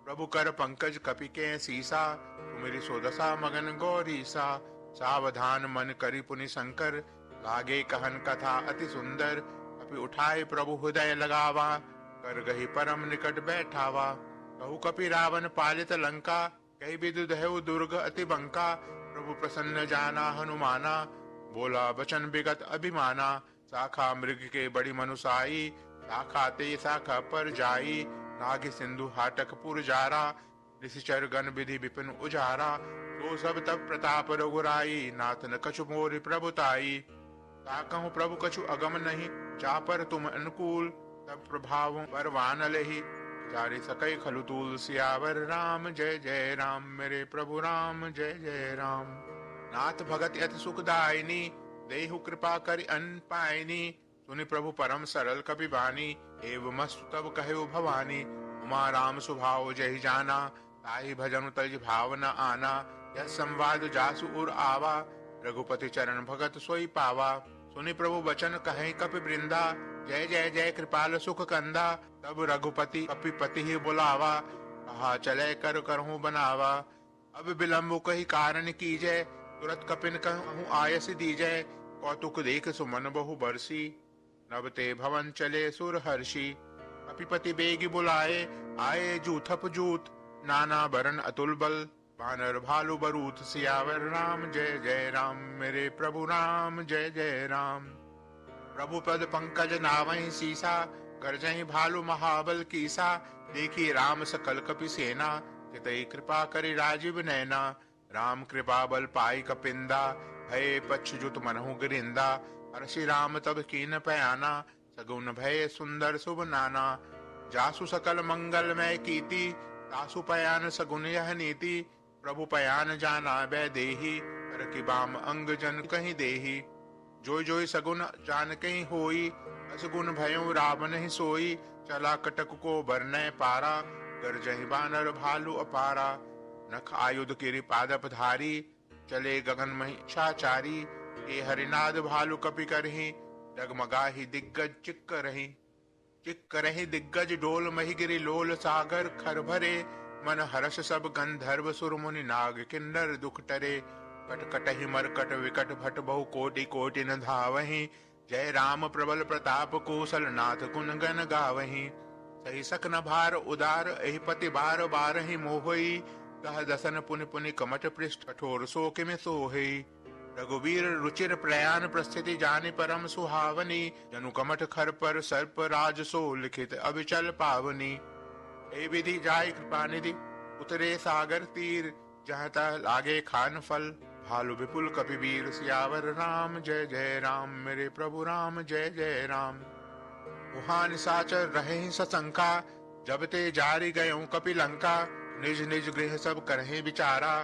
प्रभु कर पंकज कपि के सीसा, तुमरी सोदसा मगन गौरीसा। सावधान मन करि पुनि शंकर, लागे कहन कथा अति सुंदर। कपि उठाए प्रभु हृदय लगावा, कर गही परम निकट बैठावा। कहु कपि रावण पालित लंका, कही विदु दहु दुर्ग अति बंका। प्रभु प्रसन्न जाना हनुमाना, बोला बचन विगत अभिमाना। शाखा मृग के बड़ी मनुसाई, शाखा ते शाखा पर जाई। नाग सिंधु हाटक पुर जारा, ऋषिचर गण विधि विपिन उजारा। तो सब तब प्रताप रघुराई, नाथ न कछु मोरि प्रभुताई। ताकहु प्रभु कछु अगम नहीं, जा पर तुम अनुकूल। तब प्रभाव परवान लही, जारी सकै खलु तूल। सियावर राम जय जय राम, मेरे प्रभु राम जय जय राम। नाथ भगत अति सुखदायिनी, देहु कृपा करि अन पायनी। सुनि प्रभु परम सरल कपि बानी, एवमस्तु तब कहु भवानी। उमा राम सुभाव जहि जाना, ताहि भजनु तज भाव न आना। यह संवाद जासु उर आवा, रघुपति चरण भगत सोई पावा। सुनि प्रभु बचन कहे कपि वृंदा, जय जय जय कृपाल सुख कंदा। तब रघुपति कपिपति ही बुलावा, कहा चले कर करहूँ बनावा। अब विलम्ब कही कारण कीजय, तुरत कपिन कहूँ आयस दीजय। कौतुक देख सुमन बहु बरसी, नब ते भवन चले सुर हर्षि। कपिपति बेगी बुलाए, आए जूथप जूत। नाना बरन अतुल बल, बानर भालु बरूथ। सियावर राम जय जय राम, मेरे प्रभु राम जय जय राम। प्रभु पद पंकज नावहि सीसा, गर्जहि भालु महाबल कीसा। देखी राम सकल कपि सेना, चितई कृपा करि राजीव नैना। राम कृपा बल पाई कपिंदा, भय पच्छुत मनहु गिरिंदा। हर्षि राम तब कीन पयाना, सगुन भय सुंदर शुभ नाना। जासु सकल मंगलमय कीति, तासु पयान सगुन यह नीति। प्रभु पयान जाना बै देही, कर की बाम अंग जन कहीं देही। जोई जोई सगुन जान कहीं होई, असगुन भयों रावण ही सोई। चला कटक को बरनय पारा, गरजहि बानर भालु अपारा। नख आयुध किरि पादप धारी, चले गगन महिषाचारी। ए हरिनाद भालु कपि करहि, डगमगाहि दिग्गज चिक्क रही। चिक्क रही दिग्गज डोल महिगिरि लोल। सागर खर भरे, मन हर्ष सब गंधर्व सुर मुनि नाग किन्नर दुख टरे। कट कटहि मरकट विकट भट बहु कोटि कोटि न धावहि। जय राम प्रबल प्रताप कौशल नाथ गुण गण गावहि। सही सकन भार उदार, एहि पति बार बार ही मोहई। कह दसन पुनि पुनि कमट पृष्ठ, कठोर शोक में सोहई। रघुवीर रुचिर प्रयाण प्रस्थिति, जानि परम सुहावनी। जनु कमठ खर पर सर्प राज सो, लिखित अविचल पावनी। ए विधि जाय कृपा निधि, उतरे सागर तीर। जहाँ तह लागे खान फल, भालु विपुल कपिवीर। सियावर राम जय जय राम, मेरे प्रभु राम जय जय राम। वहाँ निशाचर रहे सशंका, जब ते जारी गयों कपि लंका। निज निज गृह सब करहे विचारा,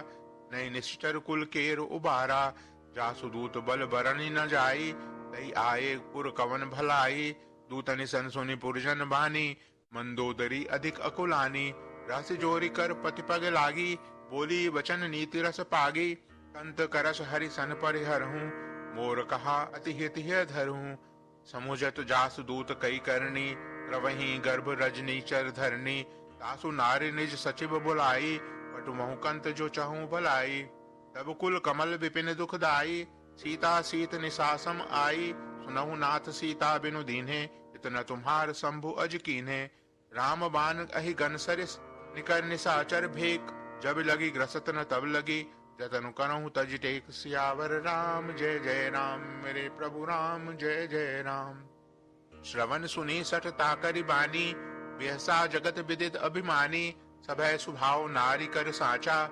नई निश्चर कुल केर उबारा। जासु दूत बल बरनि न जाई, तई आए पुर कवन भलाई। दूतनि सन सुनि पुरजन बानी, मंदोदरी अधिक अकुलानी। रस जोरी कर पति पग लागी, बोली वचन नीति रस पागी। कंत करस हरि सन परिहरहूँ, मोर कहा अति हित धरहूँ। समुझत जासु दूत कई करनी, रवहीं गर्भ रजनी चर धरनी। तासु नारी निज सचिव बुलाई, पटुमहु कंत जो चहु भलाई। तब कुल कमल विपिन दुखदाई, सीता सीत निशासम आई। सुनहु नाथ सीता बिनु दीन्हे, इतना तुम्हार शंभु अज कीन्हे। राम बाण अहि गन सरिस, निकर निशाचर भेक। जब लगी ग्रसत न तब लगी, जतनु करहु तज टेक। सियावर राम जय जय राम, मेरे प्रभु राम जय जय राम। श्रवण सुनी सठ ताकरि बानी, बिहसा जगत विदित अभिमानी। सभय सुभाव नारी कर साचा,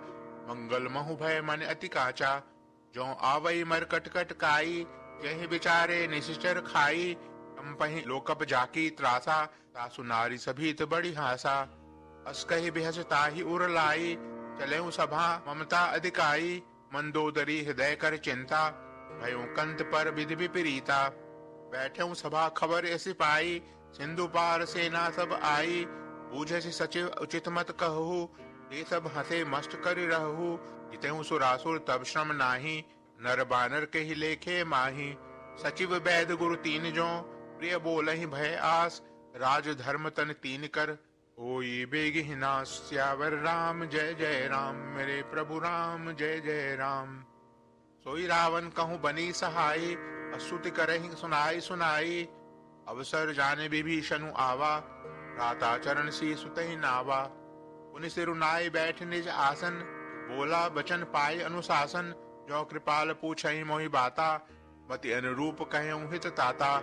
मंगल महु भय मन अति काचा। जो आवई मर कट कट काई, यही बिचारे निश्चर खाई। कंपहि लोकप जाकी त्रासा, तासु नारी सभीत बड़ी हासा। अस कहि बेहस ताहि उर लाई, चलेऊ सभा ममता अधिकाई। मंदोदरी हृदय कर चिंता, भयों कंत पर विधि विपरीता। बैठे सभा खबर ऐसी पाई, सिंधु पार सेना सब आई। बूझे से सचिव उचित मत कहू, ये सब हंसे मस्त कर रहू। जितेहु सुरासुर तब श्रम नाही, नर बानर के ही लेखे माही। सचिव वैद गुरु तीन जो, प्रिय बोलहि भय आस। राज धर्म तन तीन कर, होई बेग ही नास। सियावर राम जय जय राम, मेरे प्रभु राम जय जय राम। सोई रावण कहूँ बनी सहाई, अस्तुति करहि सुनाई सुनाई। अवसर जाने विभीषण आवा, भ्राता चरण सी सुतहि नावा। पुनि सिरुनाई बैठ निज आसन, बोला बचन पाए अनुशासन। जो कृपाल पूछहि मोहि बाता, मति अनुरूप कहऊँ हित ताता।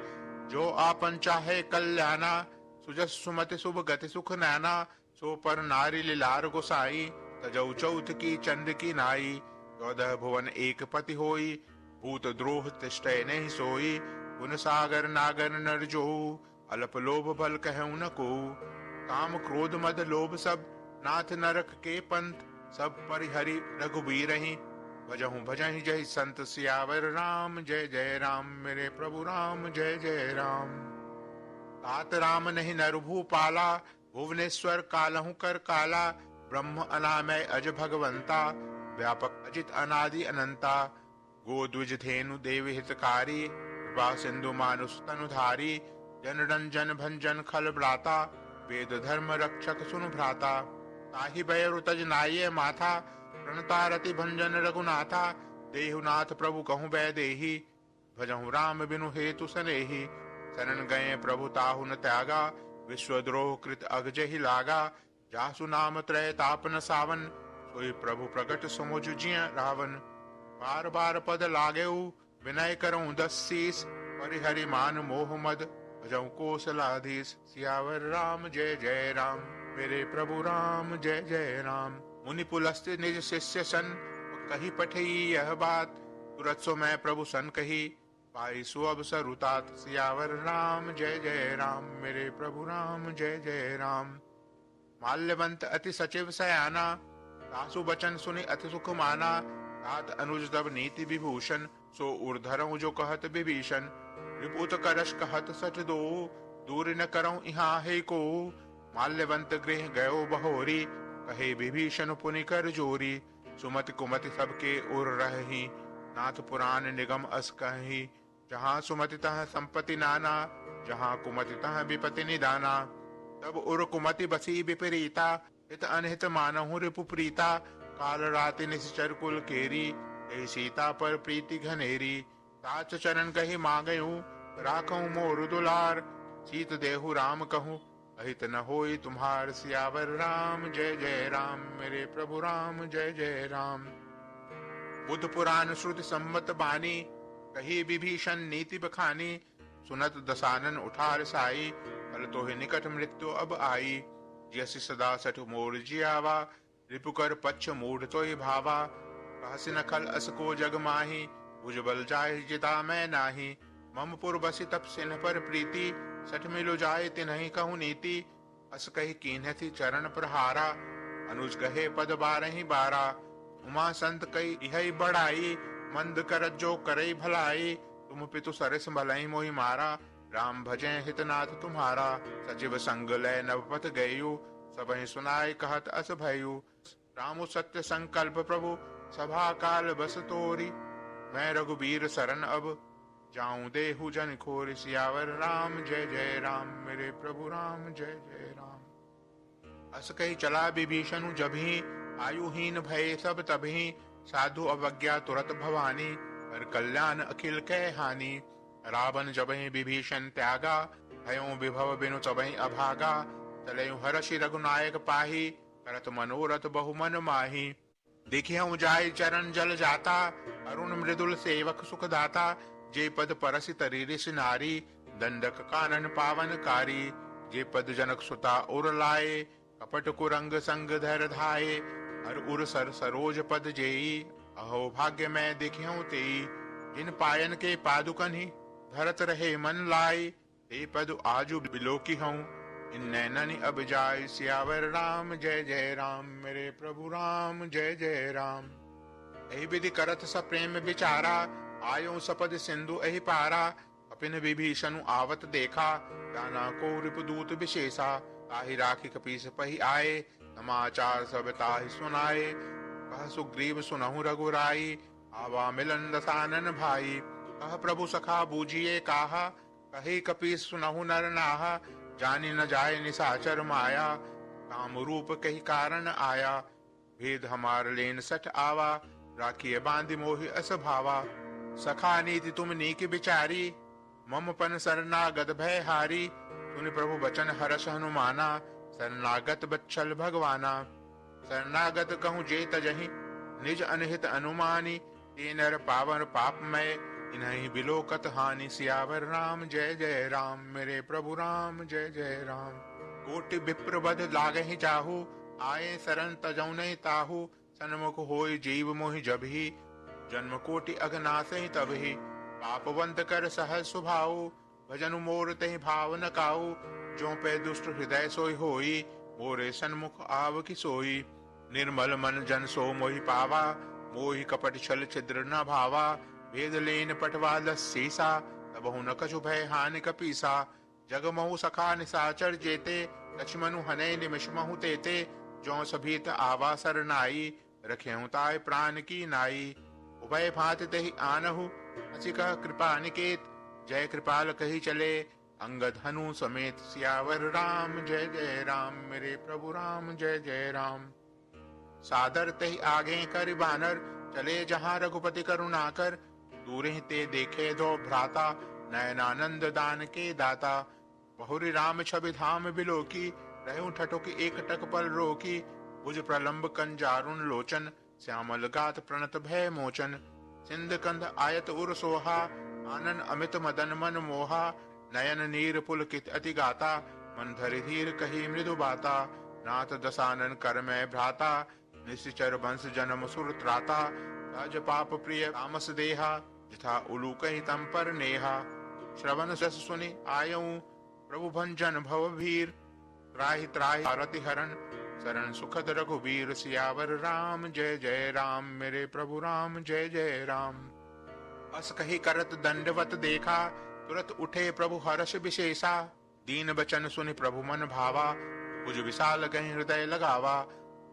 जो आपन चाहे कल्याणा, सुजस सुमति शुभ गति सुख नैना। सो पर नारी लीलार गोसाई, तजौ चौथ की चंद की नाई। 14 भुवन एक पति होई, भूत द्रोह तिष्ठै नहीं सोई। गुण सागर नागर नर जो, अल्प लोभ बल कहूँ न को। काम क्रोध मद लोभ सब, नाथ नरक के पंथ। सब परिहरि रघुबीर ही, भजहु भजहि जय संत। सियावर राम जय जय राम, मेरे प्रभु राम जय जय राम। तात राम नहीं नर भूपाला, भुवनेश्वर कालहु कर काला। ब्रह्म अनामय अज भगवंता, व्यापक अजित अनादि अनंता। गो द्विज धेनु देव हितकारी, कृपा सिंधु मानुष तनुधारी। जन रंजन भंजन खल भ्राता, वेद धर्म रक्षक सुनु भ्राता। ताहि भय तज नाये माथा, प्रणता रति भंजन रघुनाथा। देहुनाथ प्रभु कहूँ बै देही, भजहु राम बिनु हेतु सनेही। शरण गए प्रभु ताहु न त्यागा, विश्वद्रोह कृत अगजहि लागा। जासु नाम त्रय ताप न सावन, सोई प्रभु प्रगट समुझ जिय रावण। बार बार पद लागेऊ, विनय करऊँ 10 शीस। परिहरि मान मोह मद, भजऊँ कौशलाधीश। सियावर राम जय जय राम, मेरे प्रभु राम जय जय राम। मुनि पुलस्त्य निज शिष्य सन, कही पठई यह बात। तुरत सो मैं प्रभु सन कही, पाई सो अवसर उतात। सियावर राम जय जय राम, मेरे प्रभु राम जय जय राम। माल्यवंत अति सचिव सयाना, सासु बचन सुनि अति सुख माना। तात अनुज तब नीति विभूषण, सो उर्धरऊ जो कहत विभीषण। रिपुत करश कहत सच दो, दूर न करऊँ यहाँ है को। माल्यवंत गृह गयो बहोरी, कहे विभीषण पुनि कर जोरी। सुमति कुमति सबके उर रही, नाथ पुराण निगम अस कही। जहाँ सुमति तह संपत्ति नाना, जहाँ कुमति तह विपति निदाना। तब उर कुमति बसी विपरीता, हित अनहित मानहु रिपु प्रीता। काल राति निश्चर कुल केरी, यही सीता पर प्रीति घनेरी। साच चरण कही मांगयूं, राखऊं मोर दुलार। सीत देहु राम कहूँ, अहित न होई तुम्हार। सियावर राम जय जय राम, मेरे प्रभु राम जय जय राम। बुद्ध पुराण श्रुति सम्मत बानी, कही विभीषण नीति बखानी। सुनत दसानन उठार साई, फल तो ही निकट मृत्यु अब आई। जैसी सदा सठ मोर जियावा, रिपुकर पक्ष मूढ़ तो ही भावा। कहसी न खल अस को जग माही, भुजबल जाय जिता मैं नाही। मम पुर बसी तप सिन्ह पर प्रीति, सठ मिलो जाय तिन्हि कहूँ नीति। अस कही कीन्ह थी चरण प्रहारा, अनुज कहे पद 12 उमा संत कई इहै बढ़ाई, मंद करत जो करई भलाई। तुम पितु सरस भलई मोहि मारा, राम भजै हितनाथ तुम्हारा। सचिव संग लय नवपथ गयु, सबहि सुनाय कहत अस भयु। रामु सत्य संकल्प प्रभु, सभा काल बस तोरी। मैं रघुबीर शरण अब, जाऊं देहु जन खोरी। सियावर राम जय जय राम, मेरे प्रभु राम जय जय राम। अस कही चला विभीषण जभी, आयुहीन भय सब तभी। साधु अवज्ञा तुरत भवानी, पर कल्याण अखिल कै हानि। रावण जबहि विभीषण त्यागा, भयों विभव बिनु तबहि अभागा। चलऊ हर्षि रघुनायक पाही, करत मनोरथ बहु मन माही। देखियऊ जाय चरण जल जाता, अरुण मृदुल सेवक सुख दाता। जे पद परसि तरीरिस नारी, दंडक कानन पावनकारी। जे पद जनक सुता उर लाए, कपट कुरंग संग धर धाये। हर उर सर सरोज पद जेई, अहो भाग्य मैं देखियऊ तेई। जिन पायन के पादुकन ही, धरत रहे मन लाई। ते पद आजु बिलोकी हूँ, इन नैननि अब जाय सियावर राम जय जय राम। मेरे प्रभु राम जय जय राम। एहि विधि करत स प्रेम विचारा, आयो सपद सिंधु एहि पारा। कपिन विभीषण आवत देखा, जाना को रिपुदूत विशेषा। ताहि राखी कपीस पहि आए, समाचार सब ताहि सुनाए। कह सुग्रीव सुनहु रघुराई, आवा मिलन दसानन भाई। कह प्रभु सखा बूझिए काहा, कही कपीस सुनहु नर नाहा। जानी न जाय निशाचर माया, काम रूप कही कारण आया। भेद हमार लेन सठ आवा, राखिए बांधि मोहि अस भावा। सखा नीति तुम नीक विचारी, मम पन शरणागत भय हारी। सुनि प्रभु बचन हरष हनुमाना, शरणागत बच्छल भगवाना। शरणागत कहूँ जे तजहि, निज अनहित अनुमानी। ते नर पावन पापमय, इन्हीं बिलोकत हानि। सियावर राम जय जय राम। मेरे प्रभु राम जय जय राम। कोटि विप्र बध लागहि जाहु, आए शरण तजौ नहीं ताहू। सन्मुख होय जीव मोहि जबहि, जन्म कोटि अघनासहि तबहि। पापवंत कर सहज स्वभाव, भजन मोर तहि भाव न काऊ। जो पे दुष्ट हृदय सोई होई, मोरे सन्मुख आव कि सोई। निर्मल मन जन सो मोहि पावा, मोहि कपट छल छिद्र न भावा। भेद लेन पटवा लस्सीसा, तबहु न कछु भय हानि कपीसा। जग महु सखा निशाचर जेते, लक्ष्मणु हनै निमिष महु तेते। जो सभीत आवा सरनाई, रखेहु ताय प्राण की नाई। उभय भांति तहि आनहु, हंसी कह कृपा निकेत। जय कृपाल कही चले, अंगद हनु समेत। सियावर राम जय जय राम। मेरे प्रभु राम जय जय राम। सादर तहि आगे कर बानर, चले जहाँ रघुपति करुणाकर। दूर ही ते देखे दो भ्राता, नयनानंद दान के दाता। बहुरी राम छवि धाम बिलोकी, रहूं ठठुक एक टक पल रोकी। भुज प्रलंब कंजारुण लोचन, श्यामल गात प्रणत भय मोचन। सिंध कंध आयत उर सोहा, आनन अमित मदन मन मोहा। नयन नीर पुलकित अति गाता, मन धरि धीर कही मृदु बाता। नाथ दसानन कर मैं भ्राता, निश्चर वंश जन्म सुर त्राता। राज पाप प्रिय तामस देहा, जिथा उलू कही तम पर नेहा। श्रवण जस सुनि आयऊ, प्रभु भंजन भव भीर। त्राहि त्राहि आरति हरण, शरण सुखद रघुबीर। सियावर राम जय जय राम। मेरे प्रभु राम जय जय राम। अस कही करत दंडवत देखा, तुरत उठे प्रभु हर्ष विशेषा। दीन बचन सुनि प्रभु मन भावा, भुज विशाल गहि हृदय लगावा।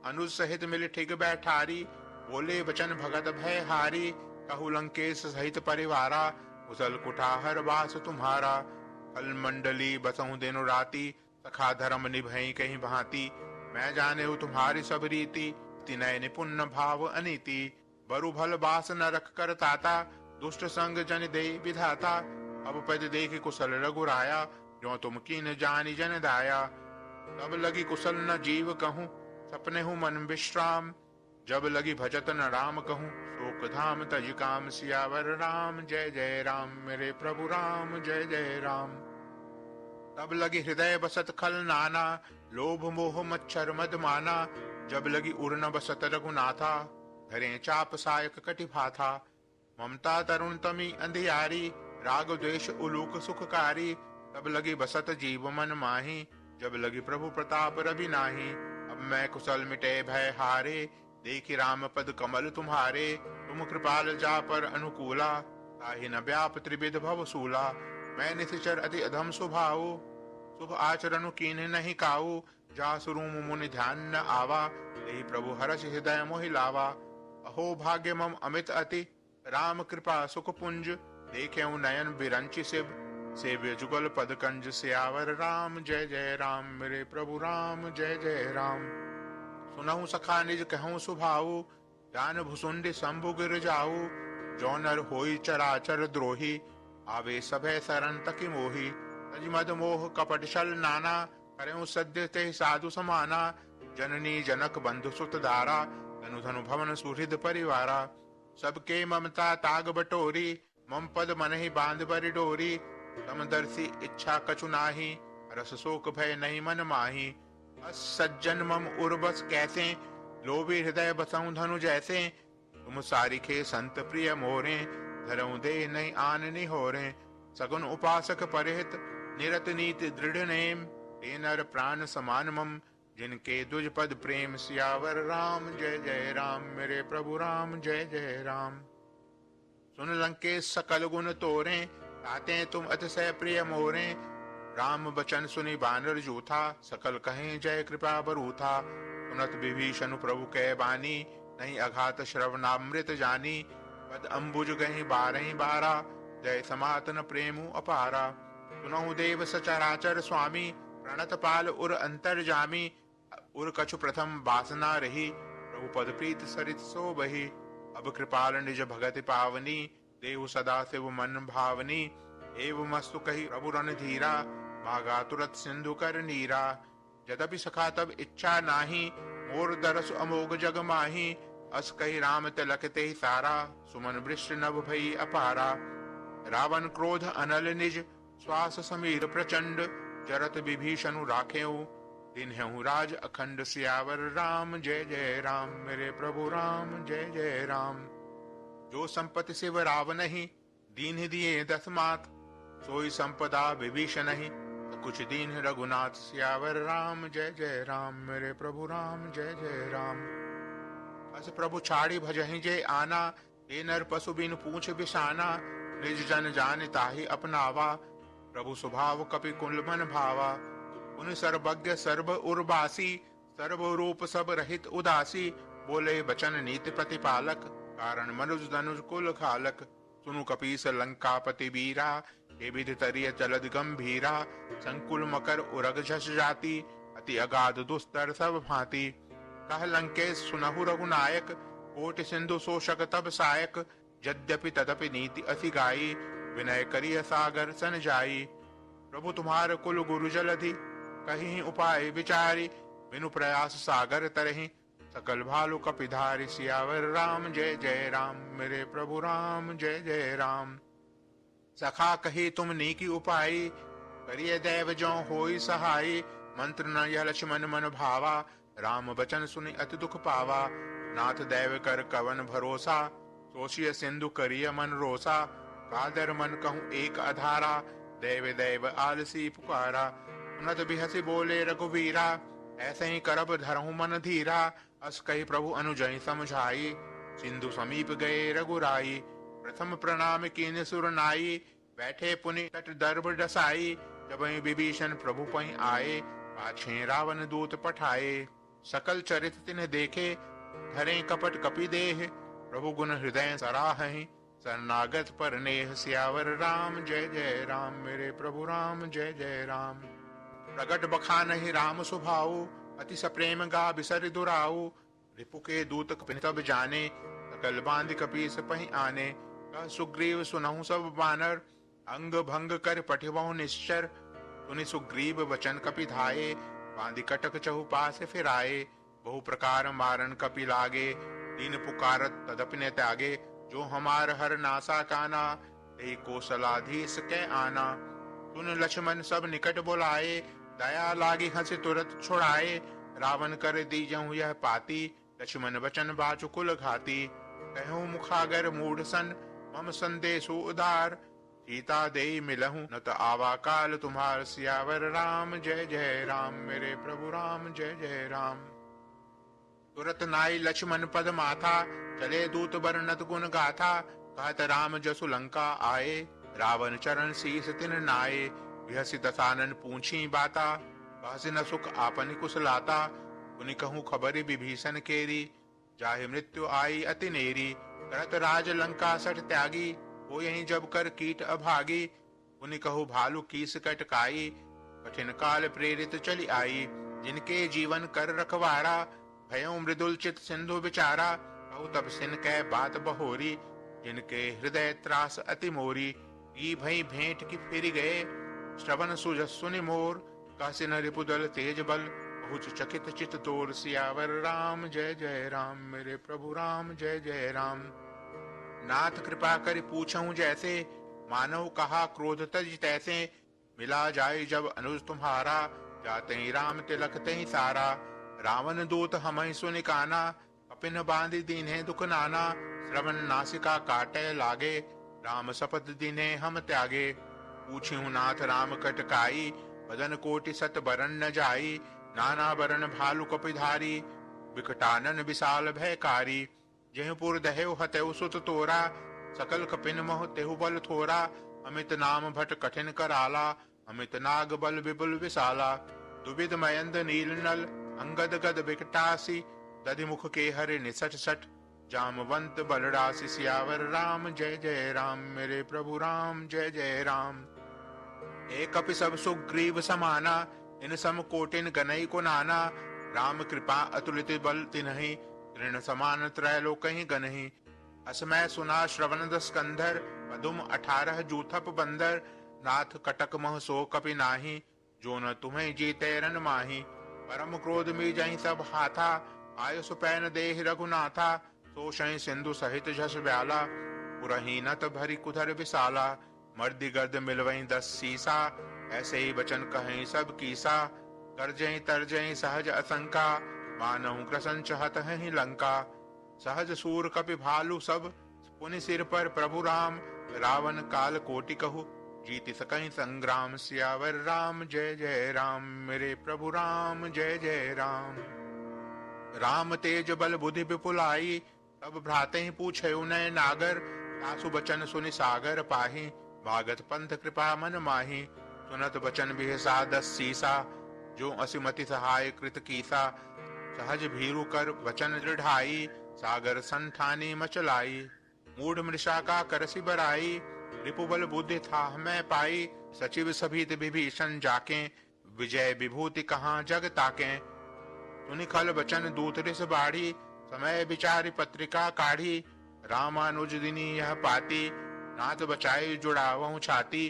अनुज सहित मिल ठिग बैठारी, बोले वचन भगत भय हारी। कहु लंकेश सहित परिवारा, कुशल कुठार वास तुम्हारा। कल मंडली बसहु दिनो राति, सखा धर्म निभई कहीं भांति। मैं जाने तुम्हारी सब रीति, तिनय निपुण भाव अनीति। बरु भल बास न रख कर ताता, दुष्ट संग जन दे विधाता। अब पद देख कुशल रघुराया, जो तुम कीन जानी जन दाया। तब लगी कुशल न जीव कहूँ, सपने हूँ मन विश्राम। जब लगी भजत न राम कहूँ, शोक धाम तज काम। सियावर राम जय जय राम। मेरे प्रभु राम जय जय राम। तब लगी हृदय बसत खल नाना, लोभ मोह मच्छर मद माना। जब लगी उड़न बसत रघुनाथा, धरे चाप सायक कटिभा था। ममता तरुण तमी अंधियारी, राग द्वेष उलूक सुखकारी। तब लगी बसत जीव मन माही, जब लगी प्रभु प्रताप रवि नाही। अब मैं कुशल मिटे भय हारे, देखि राम पद कमल तुम्हारे। तुम कृपाल जा पर अनुकूला, ताहि न व्याप त्रिविध भव सूला। मैं निश्चर अति अधम स्वभाव, शुभ आचरण कीन्ह नहीं काऊ। जासु रूम मुनि ध्यान न आवा, यही प्रभु हर्ष हृदय मोहि लावा। अहो भाग्य मम अमित अति, राम कृपा सुख पुंज। देखेऊ नयन बिरंचि शिव, सेव्य जुगल पद कंज। सियावर राम जय जय राम। मेरे प्रभु राम जय जय राम। सुनहु सखा निज कहूँ सुभाऊ, जान भुसुंड शंभु गिर जाऊ। जो नर होई चराचर द्रोही, आवे सभय शरण तकि मोही। तज मद मोह कपट छल नाना, करेऊ सद्य ते साधु समाना। जननी जनक बंधु सुत दारा, धनु धनु भवन सुहृद परिवारा। सबके ममता ताग बटोरी, मम पद मन ही बांध बरि डोरी। समदर्शी इच्छा कछु नाही, रस शोक भय नहीं मन माही। अस सज्जन मम उर्बस कैसे, लोभी हृदय बसऊं धनु जैसे। तुम सारिखे संत प्रिय मोरे, धरऊं दे नहीं आन निहोरे। सगुन उपासक परहित, निरत नीति दृढ़ नेम, ते नर प्राण समान मम, जिनके दुज पद प्रेम, सियावर राम जय जय राम। मेरे प्रभु राम जय जय राम। सुन लंकेश सकल गुण तोरे, ताते तुम अतिशय प्रिय मोरे। राम बचन सुनि बानर जूथा, सकल कहें जय कृपा बरूथा। सुनत विभीषण प्रभु कै बानी, नहीं अघात श्रवणामृत जानी। पद अम्बुज गहि बारहि बारा, जय समातन प्रेमु अपारा। सुनहु देव सचराचर स्वामी, प्रणत पाल उर अंतर जामी। उर कछु प्रथम वासना रही, प्रभु पद प्रीत सरित सो बही। अब कृपाल निज भगति पावनी, देहु सदा शिव मन भावनी। एवं मस्तु कही प्रभु रन धीरा, भागा तुरत सिंधु कर नीरा। यद्यपि सखा तब इच्छा नाही, मोर दरस अमोघ जग माही। अस कही राम तिलक ते सारा, सुमन वृष्ट नभ भई अपारा। रावण क्रोध अनल निज, श्वास समीर प्रचंड। जरत विभीषणु राखेऊ, दिन्हु राज अखंड। सियावर राम जय जय राम। मेरे प्रभु राम जय जय राम। जो संपत्ति शिव रावनहि, दीन दिए दस मात। सोई संपदा विभीषणहि, कुछ दीन रघुनाथ। सियावर राम जय जय राम। मेरे प्रभु राम जय जय राम। अस प्रभु छाड़ी भजहि जय आना, ते नर पशु बिन पूछ बिसाना। निज जन जान ताहि अपनावा, प्रभु स्वभाव कपि कुल मन भावा। उन सर्वज्ञ सर्व उर्वासी, सर्व रूप सब रहित उदासी। बोले बचन नीति प्रतिपालक, कारण मनुज धनुज कुल खालक। सुनु कपीस लंकापति वीरा, हे विधि तरिय जलद गंभीरा। संकुल मकर उरग झस जाति, अति अगाध दुस्तर सब भांति। कह लंकेश सुनहु रघुनायक, कोटि सिंधु शोषक तब सायक। यद्यपि तदपि नीति अति गाई, विनय करिय सागर सन जाई। प्रभु तुम्हार कुल गुरु जलधि, कहीं उपाय विचारी। बिनु प्रयास सागर तरहि, सकल भालु कपिधारी। सियावर राम जय जय राम। मेरे प्रभु राम जय जय राम। सखा कही तुम नीकी उपाई, करिय दैव जो होई सहाई। मंत्र न यह लक्ष्मण मन भावा, राम बचन सुनि अति दुख पावा। नाथ दैव कर कवन भरोसा, सोचिय सिंधु करिय मन रोसा। कादर मन कहूँ एक अधारा, दैव दैव आलसी पुकारा। सुनत बिहसी बोले रघुवीरा, ऐसे ही करब धरहु मन धीरा। अस कही प्रभु अनुजहि समझाई, सिंधु समीप गए रघुराई। प्रथम प्रणाम कीन सुर नाई, बैठे पुनि तट दर्भ डसाई। जब विभीषण प्रभु पहि आए, पाछे रावण दूत पठाए। सकल चरित तिन्ह देखे, धरे कपट कपि देह। प्रभु गुण हृदय सराहहि, शरणागत पर नेह। सियावर राम जय जय राम। मेरे प्रभु राम जय जय राम। प्रगट बखानहि राम सुभाऊ, अति सप्रेम गा बिसर दुराऊ। रिपु के दूत कपिन तब जाने, सकल बांध कपीस पहि आने। कह सुग्रीव सुनहु सब बानर, अंग भंग कर पठिबहु निश्चर। सुनि सुग्रीव वचन कपि धाये, बांधि कटक चहु पास फिराए। बहु प्रकार मारन कपि लागे, दीन पुकारत तदपि न त्यागे। जो हमार हर नासा काना, ते कौशलाधीश कै आना। सुन लक्ष्मण सब निकट बुलाए, दया लागी हंस तुरत छुड़ाए। रावण कर दीजहु यह पाती, लक्ष्मण वचन बाचु कुल घाती। कहूँ मुखागर मूढ़ सन, मम संदेशु उदार। सीता देई मिलहूँ, न त आवा काल तुम्हार। सियावर राम जय जय राम। मेरे प्रभु राम जय जय राम। तुरत नाई लक्ष्मण पद माथा, चले दूत बरनत गुण गाथा। कहत राम जसु लंका आए, रावण चरण शीस तिन नाये। बिहसि दसानन पूछी बाता, कहसि न सुख आपन कुशलाता। उनि कहूँ खबरि विभीषण केरी, जाहि मृत्यु आई अति नेरी। करत राज लंका सठ त्यागी, हो यहीं जब कर कीट अभागी। उनि कहूँ भालू कीस कटकाई, कठिन काल प्रेरित चली आई। जिनके जीवन कर रखवारा, भयों मृदुल चित सिंधु बिचारा। कहूँ तब सिन कै बात बहोरी, जिनके हृदय त्रास अति मोरी। ई भई भेंट की फिर गए, श्रवण सुजस सुनि मोर। कहसि न रिपुदल तेज बल, बहुत चकित चित तोर। सियावर राम जय जय राम। मेरे प्रभु राम जय जय राम। नाथ कृपा करि पूछऊं जैसे, मानव कहा क्रोध तज तैसे। मिला जाय जब अनुज तुम्हारा, जाते ही राम तिलक ते ही सारा। रावण दूत हमहि सुनि काना, कपिन बांधि दीन्हे दुख नाना। श्रवण नासिका काटे लागे, राम शपथ दीन्हे हम त्यागे। पूछिहु नाथ राम कटकाई, बदन कोटि सत बरन न जाई, नाना बरन भालु कपिधारी, विकटानन विशाल भयकारी। जेहु पुर दहेउ हतेउ सुत तोरा, सकल कपिन मोह तेहु बल थोरा। अमित नाम भट कठिन कराला, अमित नाग बल विपुल विशाला। दुविध मयंद नील नल, अंगद गद विकटासी, दधि मुख के हरे निसट सठ, जामवंत बलरासी। सियावर राम जय जय राम, मेरे प्रभु राम जय जय राम। एक कपि सब सुग्रीव समाना, इन सम कोटिन गनई को नाना। राम कृपा अतुलित बल तिन्हि, तृण समान त्रैलोकहि गनहि। असमय सुना श्रवण दस कंधर, पदुम 18 जूथप बंदर। नाथ कटक मह सो कपि नाही, जो न तुम्हें जीते रन माही। परम क्रोध में जहि सब हाथा, आयुष पैन देहि रघुनाथा। सोषहि सिंधु सहित जस ब्याला, पुरहीनत भरी कुधर विशाला। मर्दि गर्द मिलवई 10 सीसा, ऐसे ही बचन कहें सब कीसा। करजहि तरजहि सहज असंका, मानहु कृसन चहत ही लंका। सहज सूर कपि भालु सब, पुनि सिर पर प्रभु राम। रावण काल कोटि कहु, जीति सकहि संग्राम। सियावर राम जय जय राम, मेरे प्रभु राम जय जय राम। राम तेज बल बुद्धि विपुलाई, तब भ्राते ही पूछे उनय नागर। तासु बचन सुनि सागर पाही, भागत पंथ कृपा मन माही। सुनत बचन बिहसा 10 सीसा, जो असिमति सहाय कृत कीसा। सहज भीरु कर वचन दृढ़ाई, सागर संठानी मचलाई। मूढ़ मृषा का करसी बराई, रिपुबल बुद्धि था मैं पाई। सचिव सभीत विभीषण जाके, विजय विभूति कहाँ जग ताके। सुनि खल बचन दूत रिस बाढ़ी, समय विचारी पत्रिका काढ़ी। रामानुज दिनी यह पाती, नाथ बचाई जुड़ावहु छाती।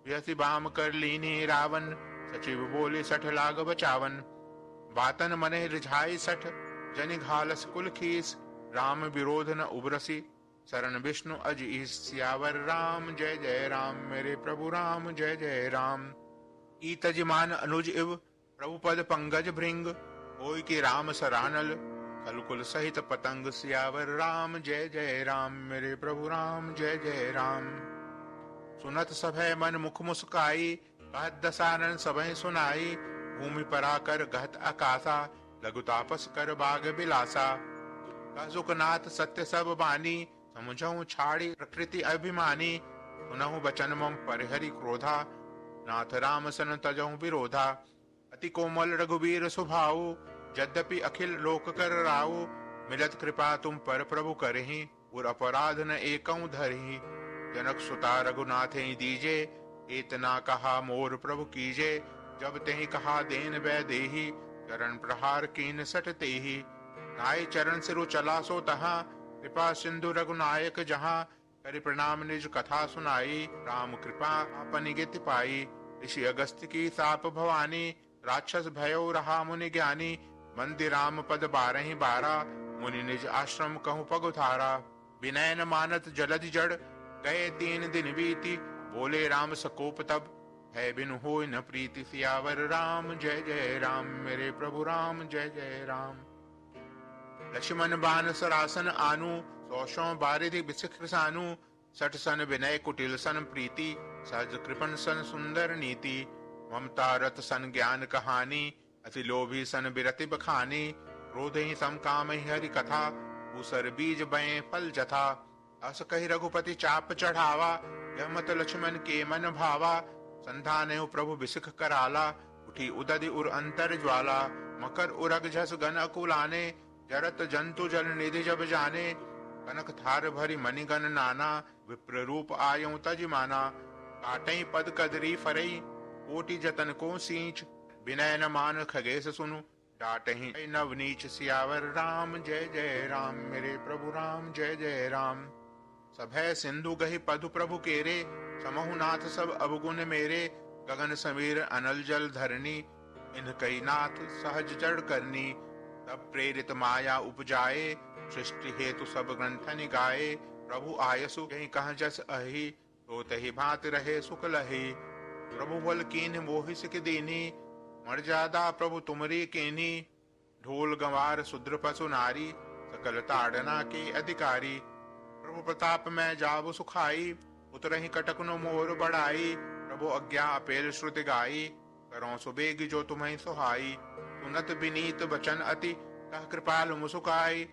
बिहसी बाम कर लीनी रावण, सचिव बोले 60 लाग बचावन। बातन मने रिझाई 60, जनि घालस कुल खीस। राम विरोध न उबरसी, शरण विष्णु अज ईस। सियावर राम जय जय राम, मेरे प्रभु राम जय जय राम। ईतजमान अनुज इव, प्रभु पद पंकज भृंग। होय कि राम सरानल, खलकुल सहित पतंग। सियावर राम जय जय राम, मेरे प्रभु राम जय जय राम। सुनत सभय मन मुख मुस्काई, कहत दसानन सबहि सुनाई। भूमि पराकर गहत आकाशा, लघु तापस कर बाग बिलासा। कहसुकनाथ सत्य सब बानी, समुझहु छाड़ी प्रकृति अभिमानी। सुनहु बचन मम परिहरि क्रोधा, नाथ राम सन तजहु विरोधा। अति कोमल रघुवीर सुभाऊ, यद्यपि अखिल लोक कर राऊ। मिलत कृपा तुम पर प्रभु करहि, और अपराध न एकौ धरहि। जनक सुता रघुनाथ दीजे, एतना कहा मोर प्रभु कीजे। जब तेहि कहा देन वै देहि, चरण प्रहार कीन सट तेहि। नाई चरण सिरु चला सो तहाँ, कृपा सिंधु रघुनायक जहाँ। करि प्रणाम निज कथा सुनाई, राम कृपा आपनि गिति पाई। ऋषि अगस्त्य की साप भवानी, राक्षस भयो रहा मुनि ज्ञानी। मंदिर राम पद 12 12, मुनि निज आश्रम कहूँ पगुधारा। विनय न मानत जलधि जड़, गए 3 दिन बीती। बोले राम सकोप तब, है बिनु होय न प्रीति। सियावर राम जय जय राम, मेरे प्रभु राम जय जय राम। लक्ष्मण बान सरासन आनु, 100 बारिधि बिसिख सानु। 60 सन विनय कुटिल सन प्रीति, सहज कृपण सन सुंदर नीति। ममता रत सन ज्ञान कहानी, अति लोभी सन बिरति बखानी। क्रोध ही सम काम ही हरि कथा, ऊसर बीज बये फल जथा। अस कहि रघुपति चाप चढ़ावा, यह मत लक्ष्मण के मन भावा। संधाने प्रभु बिसिख कराला, उठी उदधि उर अंतर ज्वाला। मकर उरग झस गन अकुलाने, जरत जंतु जल निधि जब जाने। कनक थार भरी मणिगण नाना, विप्र रूप आयु तज माना। काटई पद कदरी फरई, कोटि जतन को सींच। विनय न मान खगेश सुनु, डाटहि नव नीच। सियावर राम जय जय राम, मेरे प्रभु राम जय जय राम। सभय सिंधु गहि पधु प्रभु केरे, समहु नाथ सब अवगुण मेरे। गगन समीर अनल जल धरनी, इन कई नाथ सहज जड़ करनी। तब प्रेरित माया उपजाए, सृष्टि हेतु सब ग्रंथ निगाए। प्रभु आयसु कहीं कह जस अहि, तो तहि भांति रहे सुख लहि। प्रभु बल कीन मोहि सिख दीनी, मर्यादा प्रभु तुमरी केनी। ढोल गंवार शूद्र पशु नारी, सकल ताड़ना के अधिकारी। प्रभु प्रताप में जाव सुखाई, उतरहि कटक नो मोर बढ़ाई। प्रभु आज्ञा अपेल श्रुति गाई, करो सुबेग जो तुम्हें सुहाई। सुनत विनीत बचन अति, कह कृपाल मुसुकाई।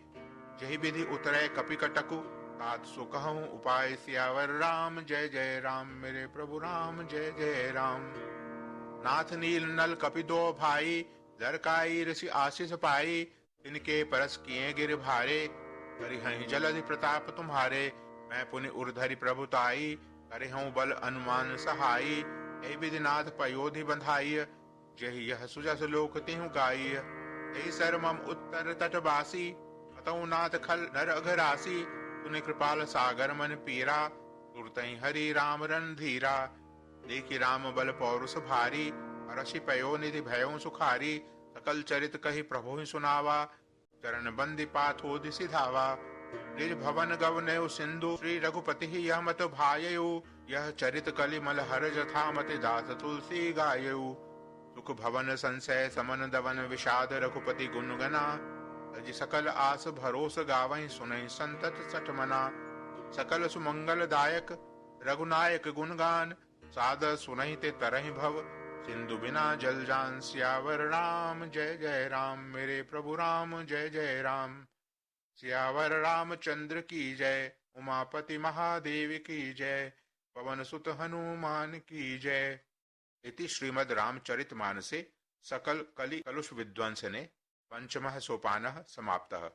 जही विधि उतरे कपि कटकु, तात सो कहूँ उपाय। सियावर राम जय जय राम, मेरे प्रभु राम जय जय राम। नाथ नील नल कपि दो भाई, लरकाई ऋषि आशीष पाई। तिनके परस किए गिर भारे, करिहहि जलधि प्रताप तुम्हारे। मैं पुनि उर्धरि प्रभुताई, करिहूँ बल अनुमान सहाई। हे विधिनाथ पयोधि बंधाई, जहि यह सुजस लोक तिहु गाई। हे सर मम उत्तर तटवासी, अतौ नाथ खल नर अघरासी। तुनि कृपाल सागर मन पीरा, तुरतहि हरि राम रणधीरा। देखि राम बल पौरुष भारी, हरषि पयो निधि भयो सुखारी। सकल चरित कहि प्रभु ही सुनावा, चरण बंदी पाथोधि सिधावा। निज भवन गवनेउ सिंधु, श्री रघुपति ही यह मत भायउ। यह चरित कलि मल हर जथा, मति दास तुलसी गायउ। सुख भवन संशय समन दवन, विषाद रघुपति गुण गना। तजि सकल आस भरोस गावहि, सुनहि संतत सठ मना। सकल सुमंगल दायक रघुनायक गुणगान, सादर सुनहि ते तरहि भव। सिंधु बिना जल जान, सियावर राम जय जय राम, मेरे प्रभु राम जय जय राम। सियावर रामचंद्र की जय, उमापति महादेव की जय। पवन सुत हनुमान की जय। इति श्रीमद् रामचरितमानसे सकल कलि कलुष विध्वंसने पंचमः सोपानः समाप्तः।